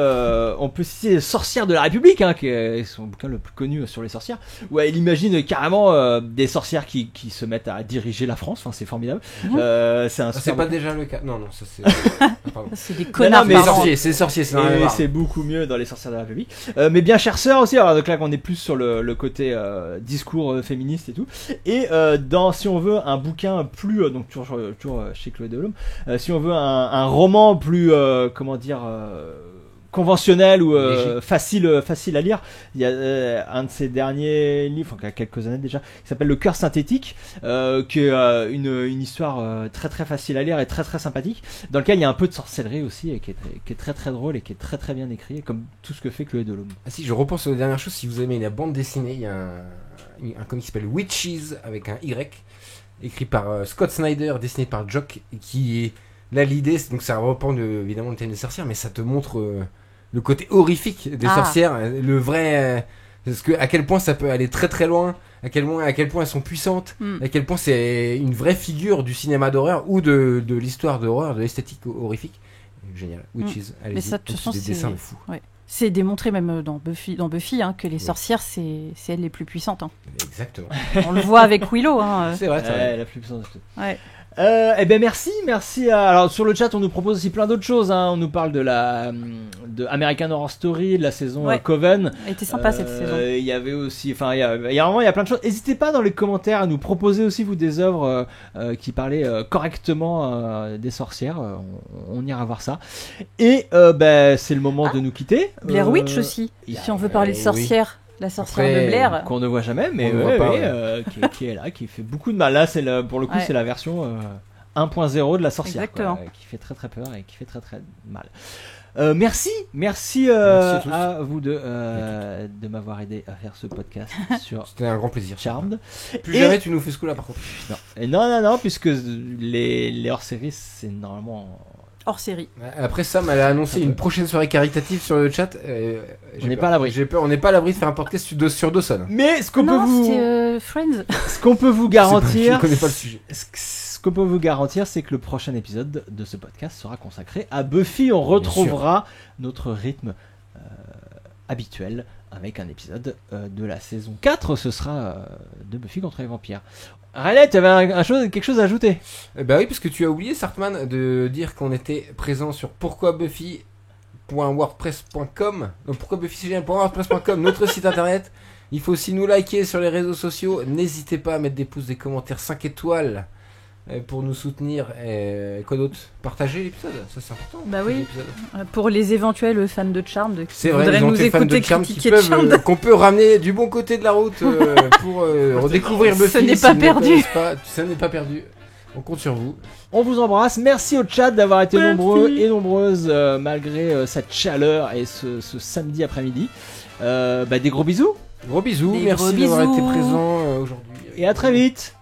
Sorcières de la République, hein, qui est son bouquin le plus connu sur les sorcières, où elle imagine carrément des sorcières qui se mettent à diriger la France. Enfin, c'est formidable. C'est pas déjà le cas. Non, ça c'est. C'est des connards. Mais c'est sorcier, c'est beaucoup mieux dans les Sorcières de la République. Mais bien chère sœur aussi. Alors donc là, on est plus sur le côté discours féministe et tout. Et si on veut un bouquin plus donc toujours chez Chloé Delhomme, si on veut un roman plus conventionnel ou facile à lire, il y a un de ses derniers livres, il y a quelques années déjà, qui s'appelle Le Cœur synthétique, qui est une histoire très très facile à lire et très très sympathique, dans lequel il y a un peu de sorcellerie aussi, et qui est très très drôle et qui est très très bien écrit, comme tout ce que fait Chloé Delhomme. Ah si, je repense aux dernières choses. Si vous aimez la bande dessinée, il y a un comic qui s'appelle Witches avec un Y, écrit par Scott Snyder, dessiné par Jock, qui est là l'idée, donc ça reprend évidemment le thème des sorcières, mais ça te montre le côté horrifique des sorcières, le vrai, parce que à quel point ça peut aller très très loin, à quel point elles sont puissantes, à quel point c'est une vraie figure du cinéma d'horreur ou de l'histoire d'horreur, de l'esthétique horrifique. Génial. Witches, allez-y. Mais ça, de toute façon, des dessins de fou. Ouais. C'est démontré même dans Buffy, hein, que les sorcières, c'est elles les plus puissantes. Hein. Exactement. On le voit avec Willow. Hein. C'est vrai, la plus puissante. Ouais. Eh ben merci. Alors sur le chat, on nous propose aussi plein d'autres choses. Hein. On nous parle de American Horror Story, de la saison Coven. Elle était sympa cette saison. Il y avait aussi, il y a plein de choses. N'hésitez pas dans les commentaires à nous proposer aussi vous des œuvres qui parlaient correctement des sorcières. On ira voir ça. Et c'est le moment de nous quitter. Blair Witch aussi. Si on veut parler de sorcières. La sorcière de Blair. Qu'on ne voit jamais, mais qui est là, qui fait beaucoup de mal. Là, pour le coup, c'est la version 1.0 de la sorcière. Exactement. Qui fait très très peur et qui fait très très mal. Merci à vous de m'avoir aidé à faire ce podcast sur. C'était un grand plaisir. Charmed. Plus jamais tu nous fais ce coup là par contre. Non, puisque les hors-séries, c'est normalement. Hors série. Après Sam, elle a annoncé une prochaine soirée caritative sur le chat. On n'est pas à l'abri. J'ai peur, on n'est pas à l'abri de faire un podcast sur Dawson. Mais ce qu'on peut vous. C'était Friends. Ce qu'on peut vous garantir. Je connais pas le sujet. Ce qu'on peut vous garantir, c'est que le prochain épisode de ce podcast sera consacré à Buffy. On retrouvera notre rythme habituel avec un épisode de la saison 4. Ce sera de Buffy contre les vampires. Riley, tu avais quelque chose à ajouter? Bah oui, parce que tu as oublié, Sartman, de dire qu'on était présent sur pourquoibuffy.wordpress.com. Donc pourquoibuffy.wordpress.com, notre site internet. Il faut aussi nous liker sur les réseaux sociaux. N'hésitez pas à mettre des pouces, des commentaires 5 étoiles pour nous soutenir. Quoi d'autre? Partager l'épisode, ça c'est important. Bah oui, pour les éventuels fans de Charmed qui voudraient nous écouter critiquer Charmed, qu'on peut ramener du bon côté de la route pour redécouvrir Buffy. Ce n'est pas perdu. Ce n'est pas perdu. On compte sur vous. On vous embrasse. Merci au chat d'avoir été nombreux et nombreuses malgré cette chaleur et ce samedi après-midi. Des gros bisous. Merci d'avoir été présent aujourd'hui. Et à très vite.